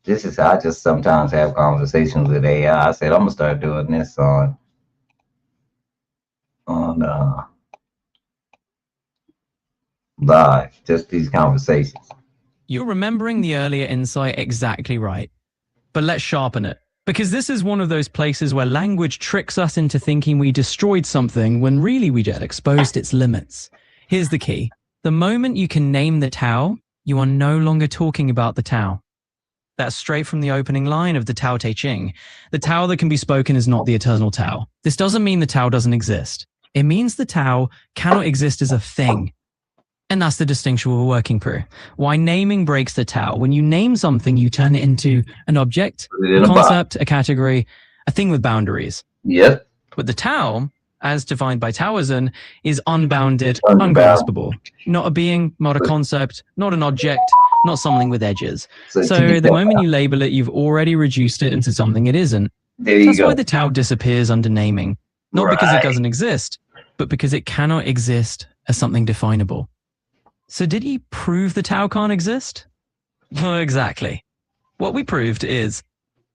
This is how I just sometimes have conversations with AI. I said I'm gonna start doing this on live, just these conversations. You're remembering the earlier insight exactly right. But let's sharpen it. Because this is one of those places where language tricks us into thinking we destroyed something when really we just exposed its limits. Here's the key. The moment you can name the Tao, you are no longer talking about the Tao. That's straight from the opening line of the Tao Te Ching. The Tao that can be spoken is not the eternal Tao. This doesn't mean the Tao doesn't exist. It means the Tao cannot exist as a thing. And that's the distinction we're working through. Why naming breaks the Tao. When you name something, you turn it into an object, a concept, a category, a thing with boundaries. Yep. But the Tao, as defined by Taoism, is unbounded, ungraspable. Not a being, not a concept, not an object, not something with edges. So the moment you label it, you've already reduced it into something it isn't. That's why the Tao disappears under naming. Not because it doesn't exist, but because it cannot exist as something definable. So did he prove the Tao can't exist? Well, exactly. What we proved is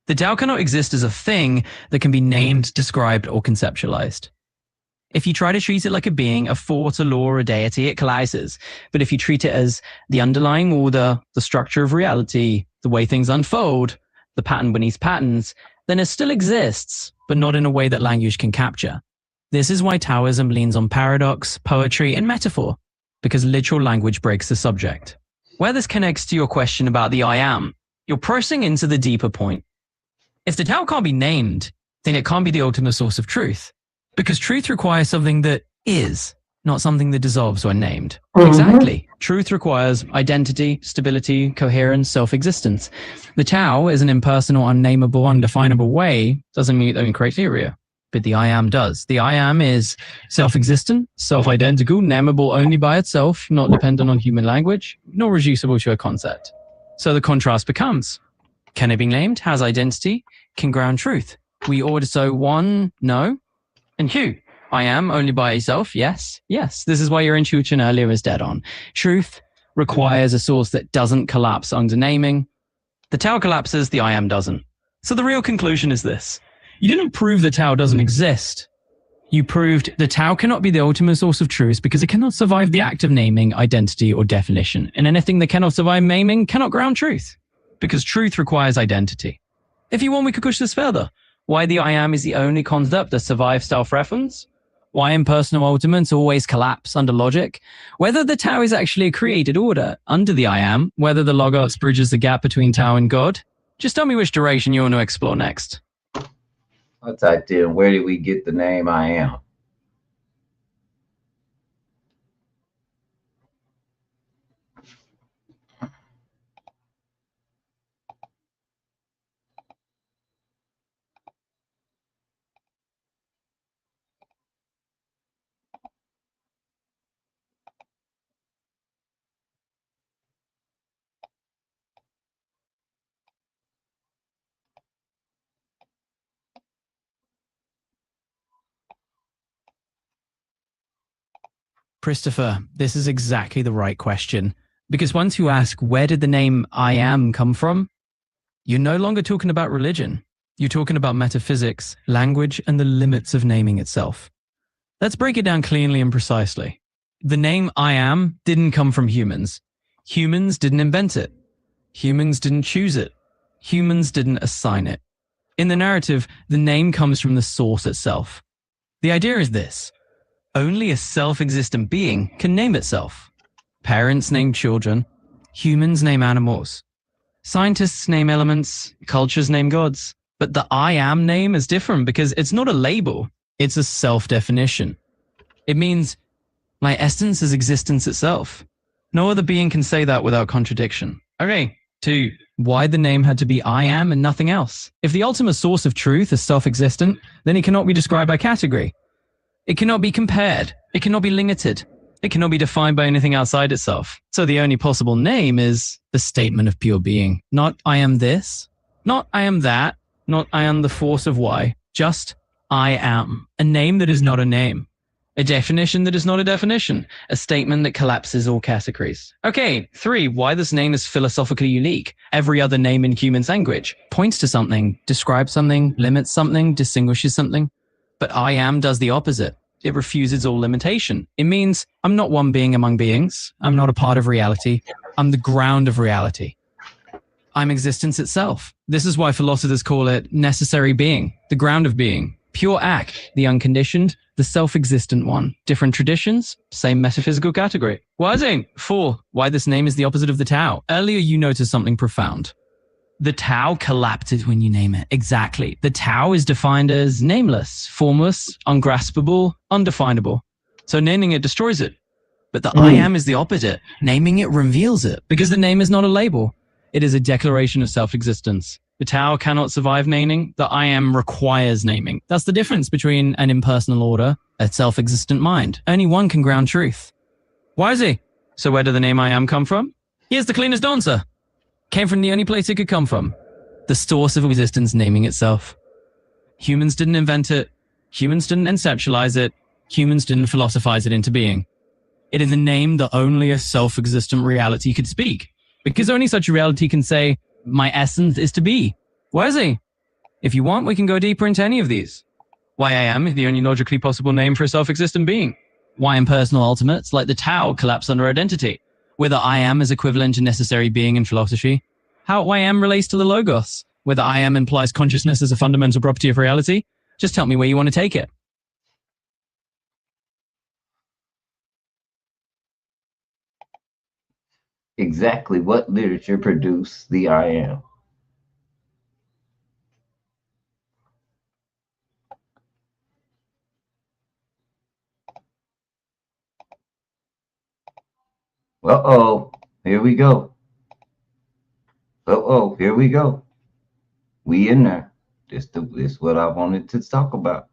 the Tao cannot exist as a thing that can be named, described, or conceptualized. If you try to treat it like a being, a thought, a law, or a deity, it collapses. But if you treat it as the underlying order, the structure of reality, the way things unfold, the pattern beneath patterns, then it still exists, but not in a way that language can capture. This is why Taoism leans on paradox, poetry, and metaphor, because literal language breaks the subject. Where this connects to your question about the I am, you're pressing into the deeper point. If the Tao can't be named, then it can't be the ultimate source of truth. Because truth requires something that is, not something that dissolves when named. Exactly. Truth requires identity, stability, coherence, self-existence. The Tao is an impersonal, unnameable, undefinable way, doesn't meet those criteria. But the I am does. The I am is self-existent, self-identical, nameable only by itself, not dependent on human language, nor reducible to a concept. So the contrast becomes, can it be named, has identity, can ground truth? We order so one, no. And who? I am only by itself, yes, yes. This is why your intuition earlier is dead on. Truth requires a source that doesn't collapse under naming. The Tao collapses, the I am doesn't. So the real conclusion is this. You didn't prove the Tao doesn't exist. You proved the Tao cannot be the ultimate source of truth because it cannot survive the act of naming, identity, or definition. And anything that cannot survive naming cannot ground truth, because truth requires identity. If you want, we could push this further. Why the I am is the only concept that survives self-reference? Why impersonal ultimates always collapse under logic? Whether the Tao is actually a created order under the I am, whether the Logos bridges the gap between Tao and God? Just tell me which direction you want to explore next. I typed in, where did we get the name I am? Christopher, this is exactly the right question. Because once you ask, where did the name I am come from? You're no longer talking about religion. You're talking about metaphysics, language, and the limits of naming itself. Let's break it down cleanly and precisely. The name I am didn't come from humans. Humans didn't invent it. Humans didn't choose it. Humans didn't assign it. In the narrative, the name comes from the source itself. The idea is this. Only a self-existent being can name itself. Parents name children. Humans name animals. Scientists name elements. Cultures name gods. But the I am name is different because it's not a label. It's a self-definition. It means my essence is existence itself. No other being can say that without contradiction. Okay, 2. Why the name had to be I am and nothing else? If the ultimate source of truth is self-existent, then it cannot be described by category. It cannot be compared. It cannot be limited. It cannot be defined by anything outside itself. So the only possible name is the statement of pure being. Not I am this, not I am that, not I am the force of why, just I am. A name that is not a name. A definition that is not a definition. A statement that collapses all categories. Okay, 3. Why this name is philosophically unique. Every other name in human language points to something, describes something, limits something, distinguishes something. But I am does the opposite. It refuses all limitation. It means I'm not one being among beings. I'm not a part of reality. I'm the ground of reality. I'm existence itself. This is why philosophers call it necessary being, the ground of being, pure act, the unconditioned, the self-existent one. Different traditions, same metaphysical category. Why 4. Why this name is the opposite of the Tao. Earlier you noticed something profound. The Tao collapses when you name it. Exactly. The Tao is defined as nameless, formless, ungraspable, undefinable. So naming it destroys it. But the I am is the opposite. Naming it reveals it, because the name is not a label. It is a declaration of self-existence. The Tao cannot survive naming. The I am requires naming. That's the difference between an impersonal order, a self-existent mind. Only one can ground truth. Why? So where did the name I am come from? Here's the cleanest answer. Came from the only place it could come from. The source of existence naming itself. Humans didn't invent it. Humans didn't conceptualize it. Humans didn't philosophize it into being. It is a name that only a self-existent reality could speak. Because only such a reality can say, my essence is to be. Why? If you want, we can go deeper into any of these. Why I am is the only logically possible name for a self-existent being. Why impersonal ultimates like the Tao collapse under identity. Whether I am is equivalent to necessary being in philosophy. How I am relates to the Logos. Whether I am implies consciousness as a fundamental property of reality. Just tell me where you want to take it. Exactly what literature produced the I am? Uh-oh, here we go. Uh-oh, here we go. We in there. This is what I wanted to talk about.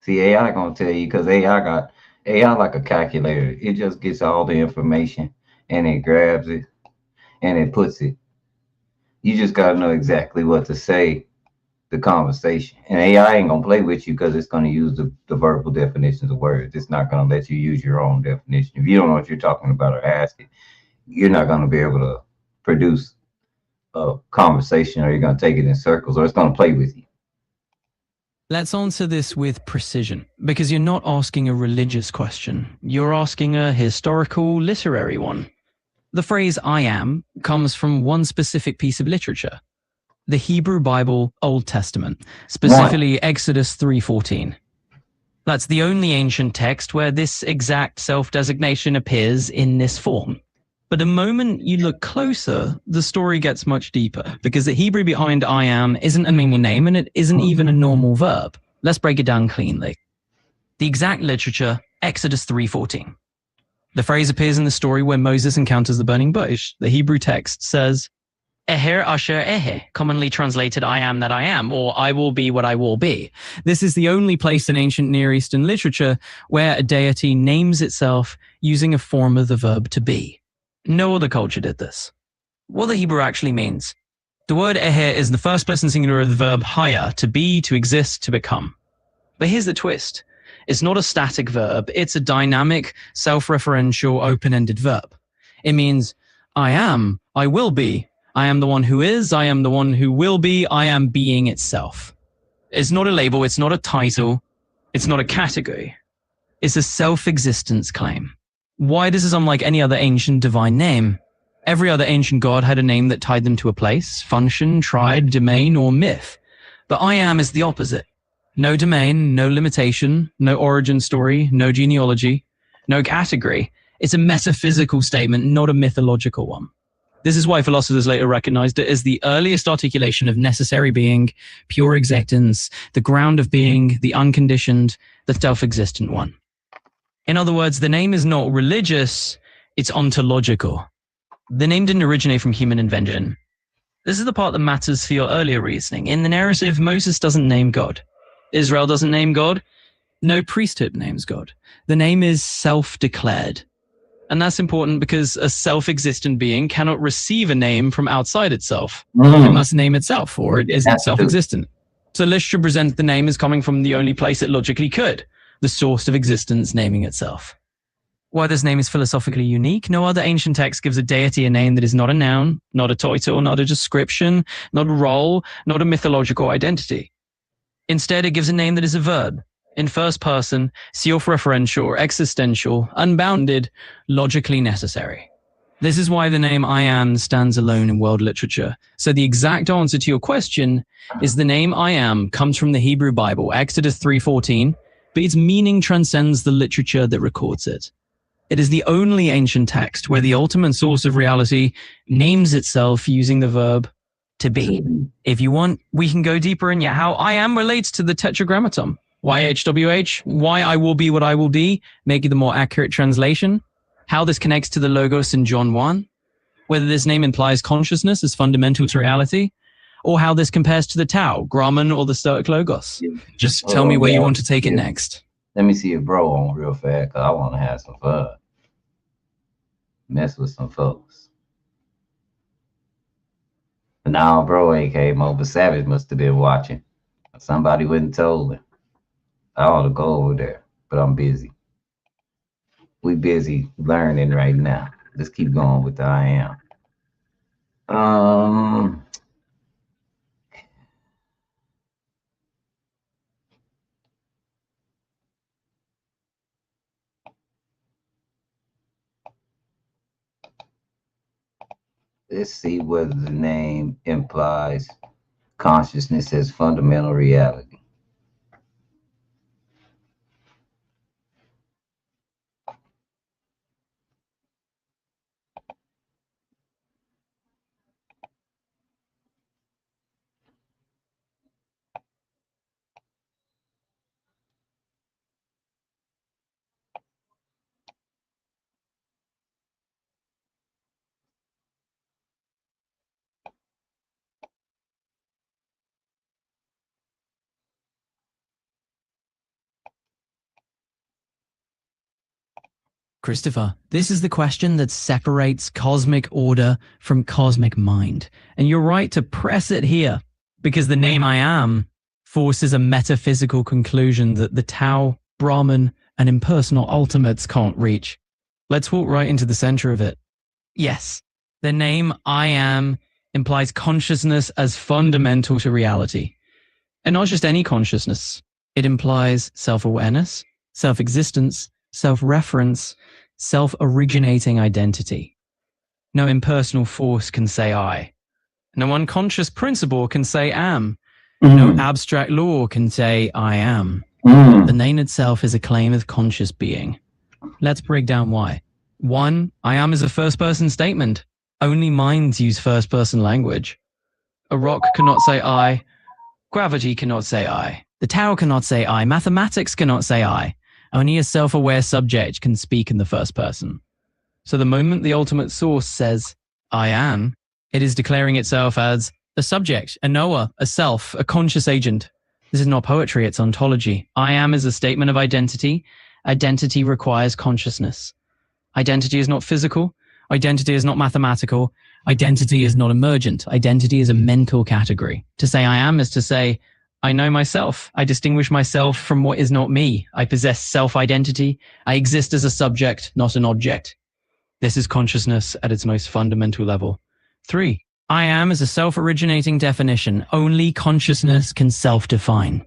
See, AI gonna tell you, because AI like a calculator. It just gets all the information and it grabs it and it puts it. You just gotta know exactly what to say, the conversation. And AI ain't gonna play with you because it's gonna use the verbal definitions of words. It's not gonna let you use your own definition. If you don't know what you're talking about or ask it, you're not gonna be able to produce a conversation, or you're gonna take it in circles, or it's gonna play with you. Let's answer this with precision, because you're not asking a religious question. You're asking a historical, literary one. The phrase I am comes from one specific piece of literature, the Hebrew Bible, Old Testament, specifically Exodus 3:14. That's the only ancient text where this exact self-designation appears in this form. But the moment you look closer, the story gets much deeper, because the Hebrew behind I am isn't a normal name and it isn't even a normal verb. Let's break it down cleanly. The exact literature, Exodus 3:14. The phrase appears in the story where Moses encounters the burning bush. The Hebrew text says, Eher asher ehe, commonly translated I am that I am, or I will be what I will be. This is the only place in ancient Near Eastern literature where a deity names itself using a form of the verb to be. No other culture did this. What the Hebrew actually means. The word eher is the first person singular of the verb haya, to be, to exist, to become. But here's the twist. It's not a static verb, it's a dynamic, self-referential, open-ended verb. It means, I am, I will be, I am the one who is, I am the one who will be, I am being itself. It's not a label, it's not a title, it's not a category. It's a self-existence claim. Why this is unlike any other ancient divine name? Every other ancient god had a name that tied them to a place, function, tribe, domain, or myth. But I am is the opposite. No domain, no limitation, no origin story, no genealogy, no category. It's a metaphysical statement, not a mythological one. This is why philosophers later recognized it as the earliest articulation of necessary being, pure existence, the ground of being, the unconditioned, the self-existent one. In other words, the name is not religious, it's ontological. The name didn't originate from human invention. This is the part that matters for your earlier reasoning. In the narrative, Moses doesn't name God. Israel doesn't name God. No priesthood names God. The name is self-declared. And that's important because a self-existent being cannot receive a name from outside itself. It must name itself, or it isn't self-existent. So literature presents the name as coming from the only place it logically could, the source of existence naming itself. Why this name is philosophically unique, no other ancient text gives a deity a name that is not a noun, not a title, not a description, not a role, not a mythological identity. Instead, it gives a name that is a verb, in first person, self-referential, existential, unbounded, logically necessary. This is why the name I am stands alone in world literature. So the exact answer to your question is the name I am comes from the Hebrew Bible, Exodus 3:14, but its meaning transcends the literature that records it. It is the only ancient text where the ultimate source of reality names itself using the verb to be. If you want, we can go deeper in how I am relates to the Tetragrammaton. YHWH, why I will be what I will be, making the more accurate translation. How this connects to the Logos in John 1. Whether this name implies consciousness as fundamental to reality. Or how this compares to the Tao, Grahman, or the Stoic Logos. Just tell me where you want to take it next. Let me see if bro on real fast, because I want to have some fun. Mess with some folks. But now bro ain't came over. Savage must have been watching. Somebody wouldn't told him. I ought to go over there, but I'm busy. We busy learning right now. Let's keep going with the I am. Let's see whether the name implies consciousness as fundamental reality. Christopher, this is the question that separates cosmic order from cosmic mind. And you're right to press it here, because the name I am forces a metaphysical conclusion that the Tao, Brahman, and impersonal ultimates can't reach. Let's walk right into the center of it. Yes, the name I am implies consciousness as fundamental to reality. And not just any consciousness. It implies self-awareness, self-existence, self-reference, self-originating identity. No impersonal force can say I. No unconscious principle can say am. No abstract law can say I am. The name itself is a claim of conscious being. Let's break down why. 1. I am is a first-person statement. Only minds use first-person language. A rock cannot say I. Gravity cannot say I. The Tao cannot say I. Mathematics cannot say I. Only a self-aware subject can speak in the first person. So the moment the ultimate source says, I am, it is declaring itself as a subject, a knower, a self, a conscious agent. This is not poetry, it's ontology. I am is a statement of identity. Identity requires consciousness. Identity is not physical. Identity is not mathematical. Identity is not emergent. Identity is a mental category. To say I am is to say, I know myself. I distinguish myself from what is not me. I possess self-identity. I exist as a subject, not an object. This is consciousness at its most fundamental level. 3. I am is a self-originating definition. Only consciousness can self-define.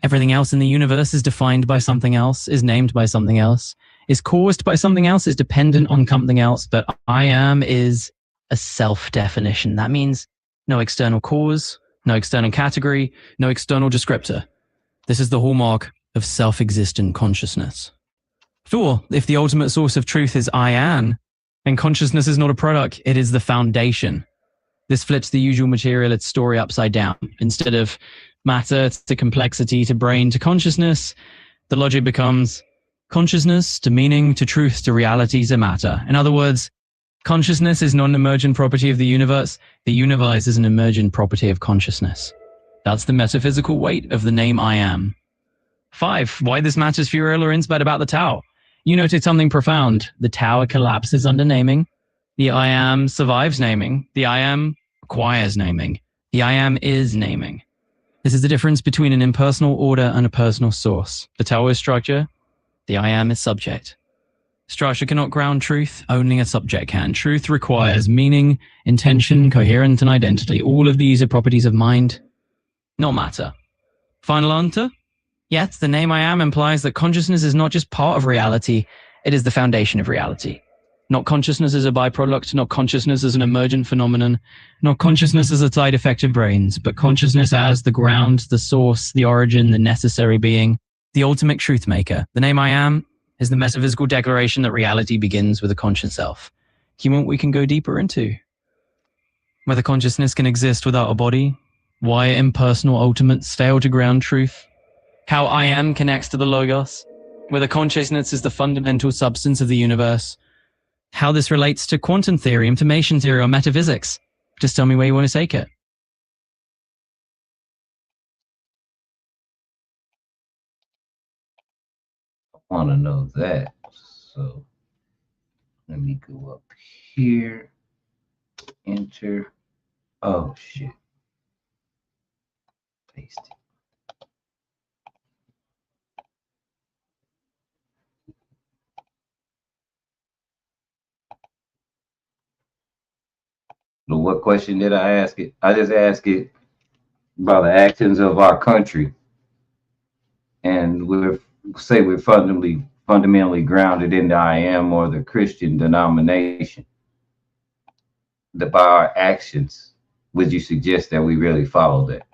Everything else in the universe is defined by something else, is named by something else, is caused by something else, is dependent on something else, but I am is a self-definition. That means no external cause, no external category, no external descriptor. This is the hallmark of self-existent consciousness. 4. If the ultimate source of truth is I am, and consciousness is not a product, it is the foundation. This flips the usual materialist story upside down. Instead of matter to complexity to brain to consciousness, the logic becomes consciousness to meaning to truth to reality to matter. In other words, consciousness is not an emergent property of the universe. The universe is an emergent property of consciousness. That's the metaphysical weight of the name I am. 5. Why this matters for your earlier insight about the Tao. You noted something profound. The Tao collapses under naming. The I am survives naming. The I am acquires naming. The I am is naming. This is the difference between an impersonal order and a personal source. The Tao is structure. The I am is subject. Structure cannot ground truth. Only a subject can. Truth requires meaning, intention, coherence, and identity. All of these are properties of mind, not matter. Final answer? Yes, the name I am implies that consciousness is not just part of reality. It is the foundation of reality. Not consciousness as a byproduct, not consciousness as an emergent phenomenon, not consciousness as a side effect of brains, but consciousness as the ground, the source, the origin, the necessary being, the ultimate truth maker. The name I am is the metaphysical declaration that reality begins with a conscious self. Do you want we can go deeper into? Whether consciousness can exist without a body, why impersonal ultimates fail to ground truth, how I am connects to the Logos, whether consciousness is the fundamental substance of the universe, how this relates to quantum theory, information theory, or metaphysics. Just tell me where you want to take it. I want to know that. So let me go up here, enter. Oh, shit. Paste it. But what question did I ask it? I just asked it about the actions of our country. And we're fundamentally grounded in the I am or the Christian denomination. By our actions, would you suggest that we really follow that?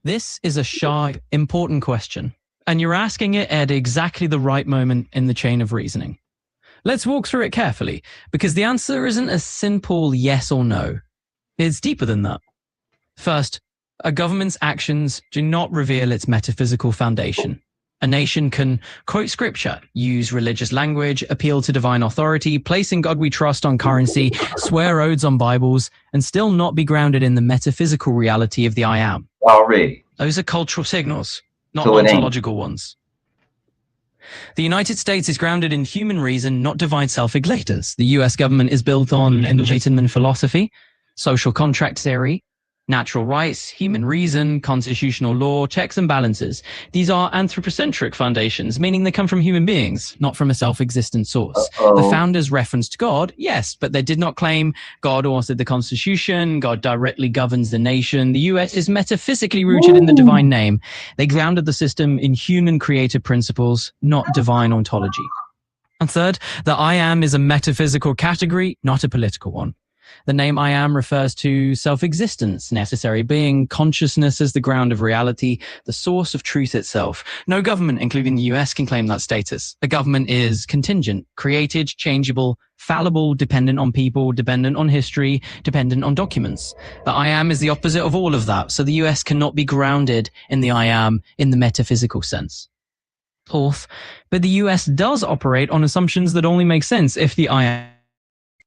This is a sharp, important question, and you're asking it at exactly the right moment in the chain of reasoning. Let's walk through it carefully, because the answer isn't a simple yes or no. It's deeper than that. First, a government's actions do not reveal its metaphysical foundation. A nation can quote scripture, use religious language, appeal to divine authority, place in God we trust on currency, swear oaths on Bibles, and still not be grounded in the metaphysical reality of the I am. Already. Those are cultural signals, not So ontological ones. The United States is grounded in human reason, not divine self-ignators. The US government is built on Enlightenment philosophy, social contract theory, Natural rights, human reason, constitutional law, checks and balances. These are anthropocentric foundations, meaning they come from human beings, not from a self-existent source. The founders referenced God, yes, but they did not claim God authored the Constitution, God directly governs the nation. The US is metaphysically rooted in the divine name. They grounded the system in human creative principles, not divine ontology. And third, the I am is a metaphysical category, not a political one. The name I am refers to self-existence, necessary being, consciousness as the ground of reality, the source of truth itself. No government, including the US, can claim that status. A government is contingent, created, changeable, fallible, dependent on people, dependent on history, dependent on documents. The I am is the opposite of all of that, so the US cannot be grounded in the I am in the metaphysical sense. Fourth, but the US does operate on assumptions that only make sense if the I am.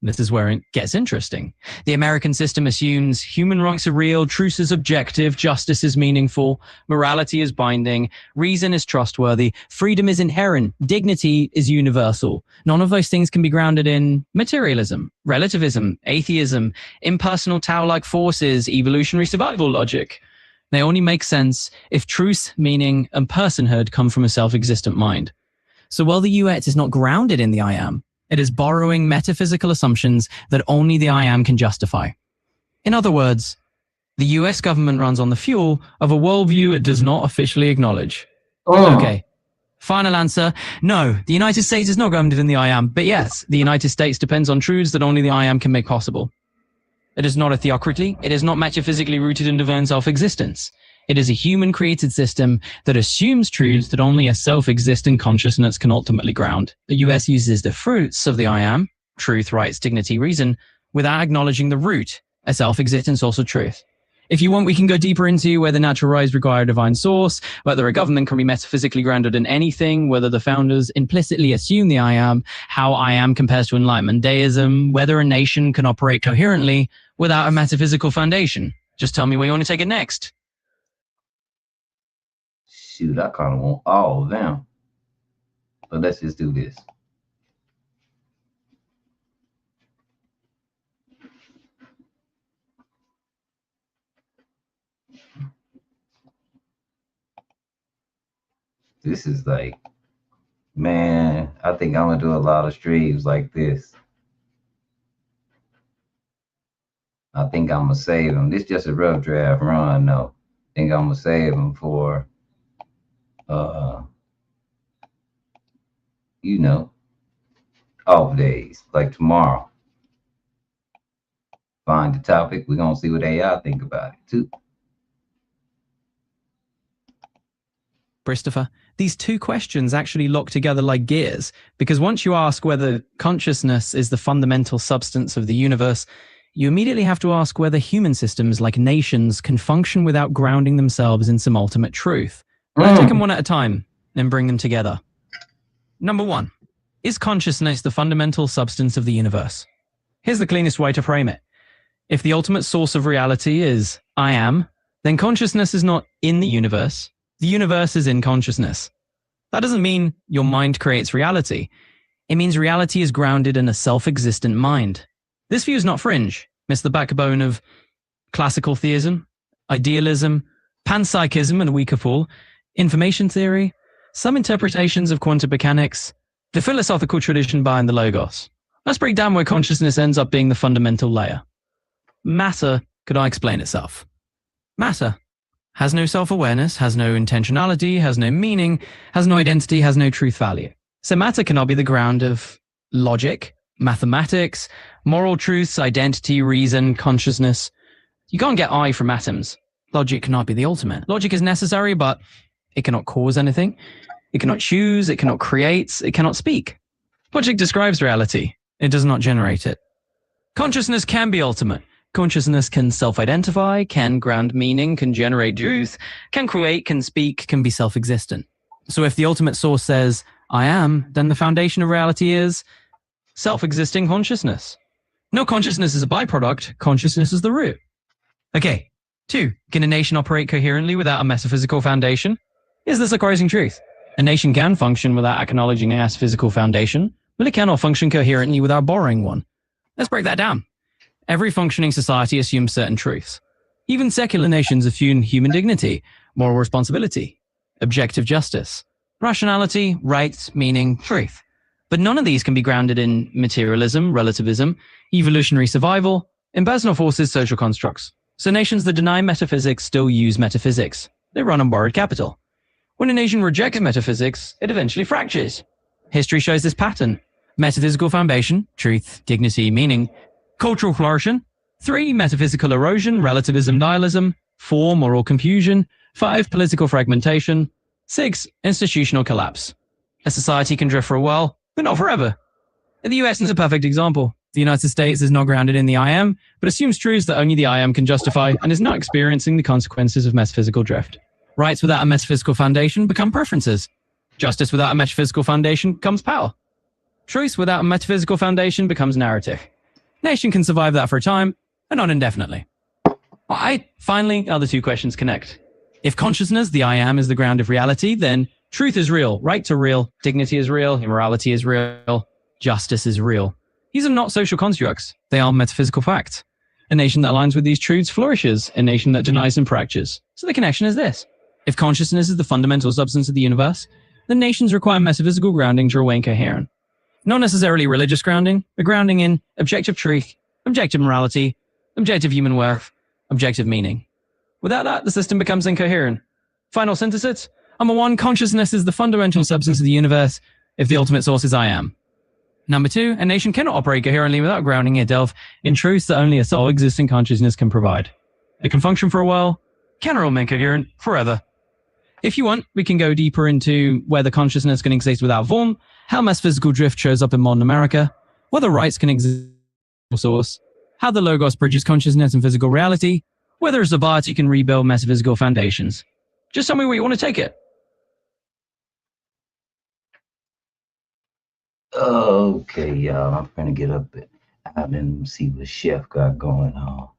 This is where it gets interesting. The American system assumes human rights are real, truth is objective, justice is meaningful, morality is binding, reason is trustworthy, freedom is inherent, dignity is universal. None of those things can be grounded in materialism, relativism, atheism, impersonal Tao-like forces, evolutionary survival logic. They only make sense if truth, meaning, and personhood come from a self-existent mind. So while the US is not grounded in the I am, it is borrowing metaphysical assumptions that only the I am can justify. In other words, the US government runs on the fuel of a worldview it does not officially acknowledge. Okay. Final answer, no, the United States is not grounded in the I am, but yes, the United States depends on truths that only the I am can make possible. It is not a theocracy, it is not metaphysically rooted in divine self-existence. It is a human-created system that assumes truths that only a self-existent consciousness can ultimately ground. The US uses the fruits of the I am, truth, rights, dignity, reason, without acknowledging the root, a self-existent source of truth. If you want, we can go deeper into whether natural rights require a divine source, whether a government can be metaphysically grounded in anything, whether the founders implicitly assume the I am, how I am compares to Enlightenment deism, whether a nation can operate coherently without a metaphysical foundation. Just tell me where you want to take it next. Shoot, I kind of want all of them. But let's just do this. This is like, man, I think I'm going to do a lot of streams like this. I think I'm going to save them. This is just a rough draft run, though. I think I'm going to save them for, you know, off days, like tomorrow. Find the topic. We're going to see what AI think about it, too. Christopher, these two questions actually lock together like gears, because once you ask whether consciousness is the fundamental substance of the universe, you immediately have to ask whether human systems like nations can function without grounding themselves in some ultimate truth. Let's take them one at a time and bring them together. Number one, is consciousness the fundamental substance of the universe? Here's the cleanest way to frame it. If the ultimate source of reality is I am, then consciousness is not in the universe. The universe is in consciousness. That doesn't mean your mind creates reality. It means reality is grounded in a self-existent mind. This view is not fringe. It's the backbone of classical theism, idealism, panpsychism and a weaker form, information theory, some interpretations of quantum mechanics, the philosophical tradition behind the Logos. Let's break down where consciousness ends up being the fundamental layer. Matter could I explain itself. Matter has no self-awareness, has no intentionality, has no meaning, has no identity, has no truth value. So matter cannot be the ground of logic, mathematics, moral truths, identity, reason, consciousness. You can't get I from atoms. Logic cannot be the ultimate. Logic is necessary, but it cannot cause anything. It cannot choose, it cannot create, it cannot speak. Logic describes reality. It does not generate it. Consciousness can be ultimate. Consciousness can self-identify, can ground meaning, can generate truth, can create, can speak, can be self-existent. So if the ultimate source says, I am, then the foundation of reality is self-existing consciousness. No consciousness is a byproduct, consciousness is the root. Okay, 2. Can a nation operate coherently without a metaphysical foundation? Is this a surprising truth? A nation can function without acknowledging a physical foundation, but it cannot function coherently without borrowing one. Let's break that down. Every functioning society assumes certain truths. Even secular nations assume human dignity, moral responsibility, objective justice, rationality, right, meaning, truth. But none of these can be grounded in materialism, relativism, evolutionary survival, impersonal forces, social constructs. So nations that deny metaphysics still use metaphysics. They run on borrowed capital. When a nation rejects metaphysics, it eventually fractures. History shows this pattern. Metaphysical foundation, truth, dignity, meaning. Cultural flourishing. 3, metaphysical erosion, relativism, nihilism. 4, moral confusion. 5, political fragmentation. 6, institutional collapse. A society can drift for a while, but not forever. The US is a perfect example. The United States is not grounded in the I am, but assumes truths that only the I am can justify and is not experiencing the consequences of metaphysical drift. Rights without a metaphysical foundation become preferences. Justice without a metaphysical foundation becomes power. Truth without a metaphysical foundation becomes narrative. Nation can survive that for a time, and not indefinitely. Finally, other two questions connect. If consciousness, the I am, is the ground of reality, then truth is real, rights are real, dignity is real, immorality is real, justice is real. These are not social constructs, they are metaphysical facts. A nation that aligns with these truths flourishes, a nation that denies them fractures. So the connection is this. If consciousness is the fundamental substance of the universe, then nations require metaphysical grounding to remain coherent. Not necessarily religious grounding, but grounding in objective truth, objective morality, objective human worth, objective meaning. Without that, the system becomes incoherent. Final synthesis. Number 1, consciousness is the fundamental substance of the universe if the ultimate source is I am. Number 2, a nation cannot operate coherently without grounding itself in truths that only a sole existing consciousness can provide. It can function for a while, cannot remain coherent forever. If you want, we can go deeper into whether consciousness can exist without form, how metaphysical drift shows up in modern America, whether rights can exist without source, how the Logos bridges consciousness and physical reality, whether a society can rebuild metaphysical foundations. Just tell me where you want to take it. Okay, y'all, I'm gonna get up out and see what Chef got going on.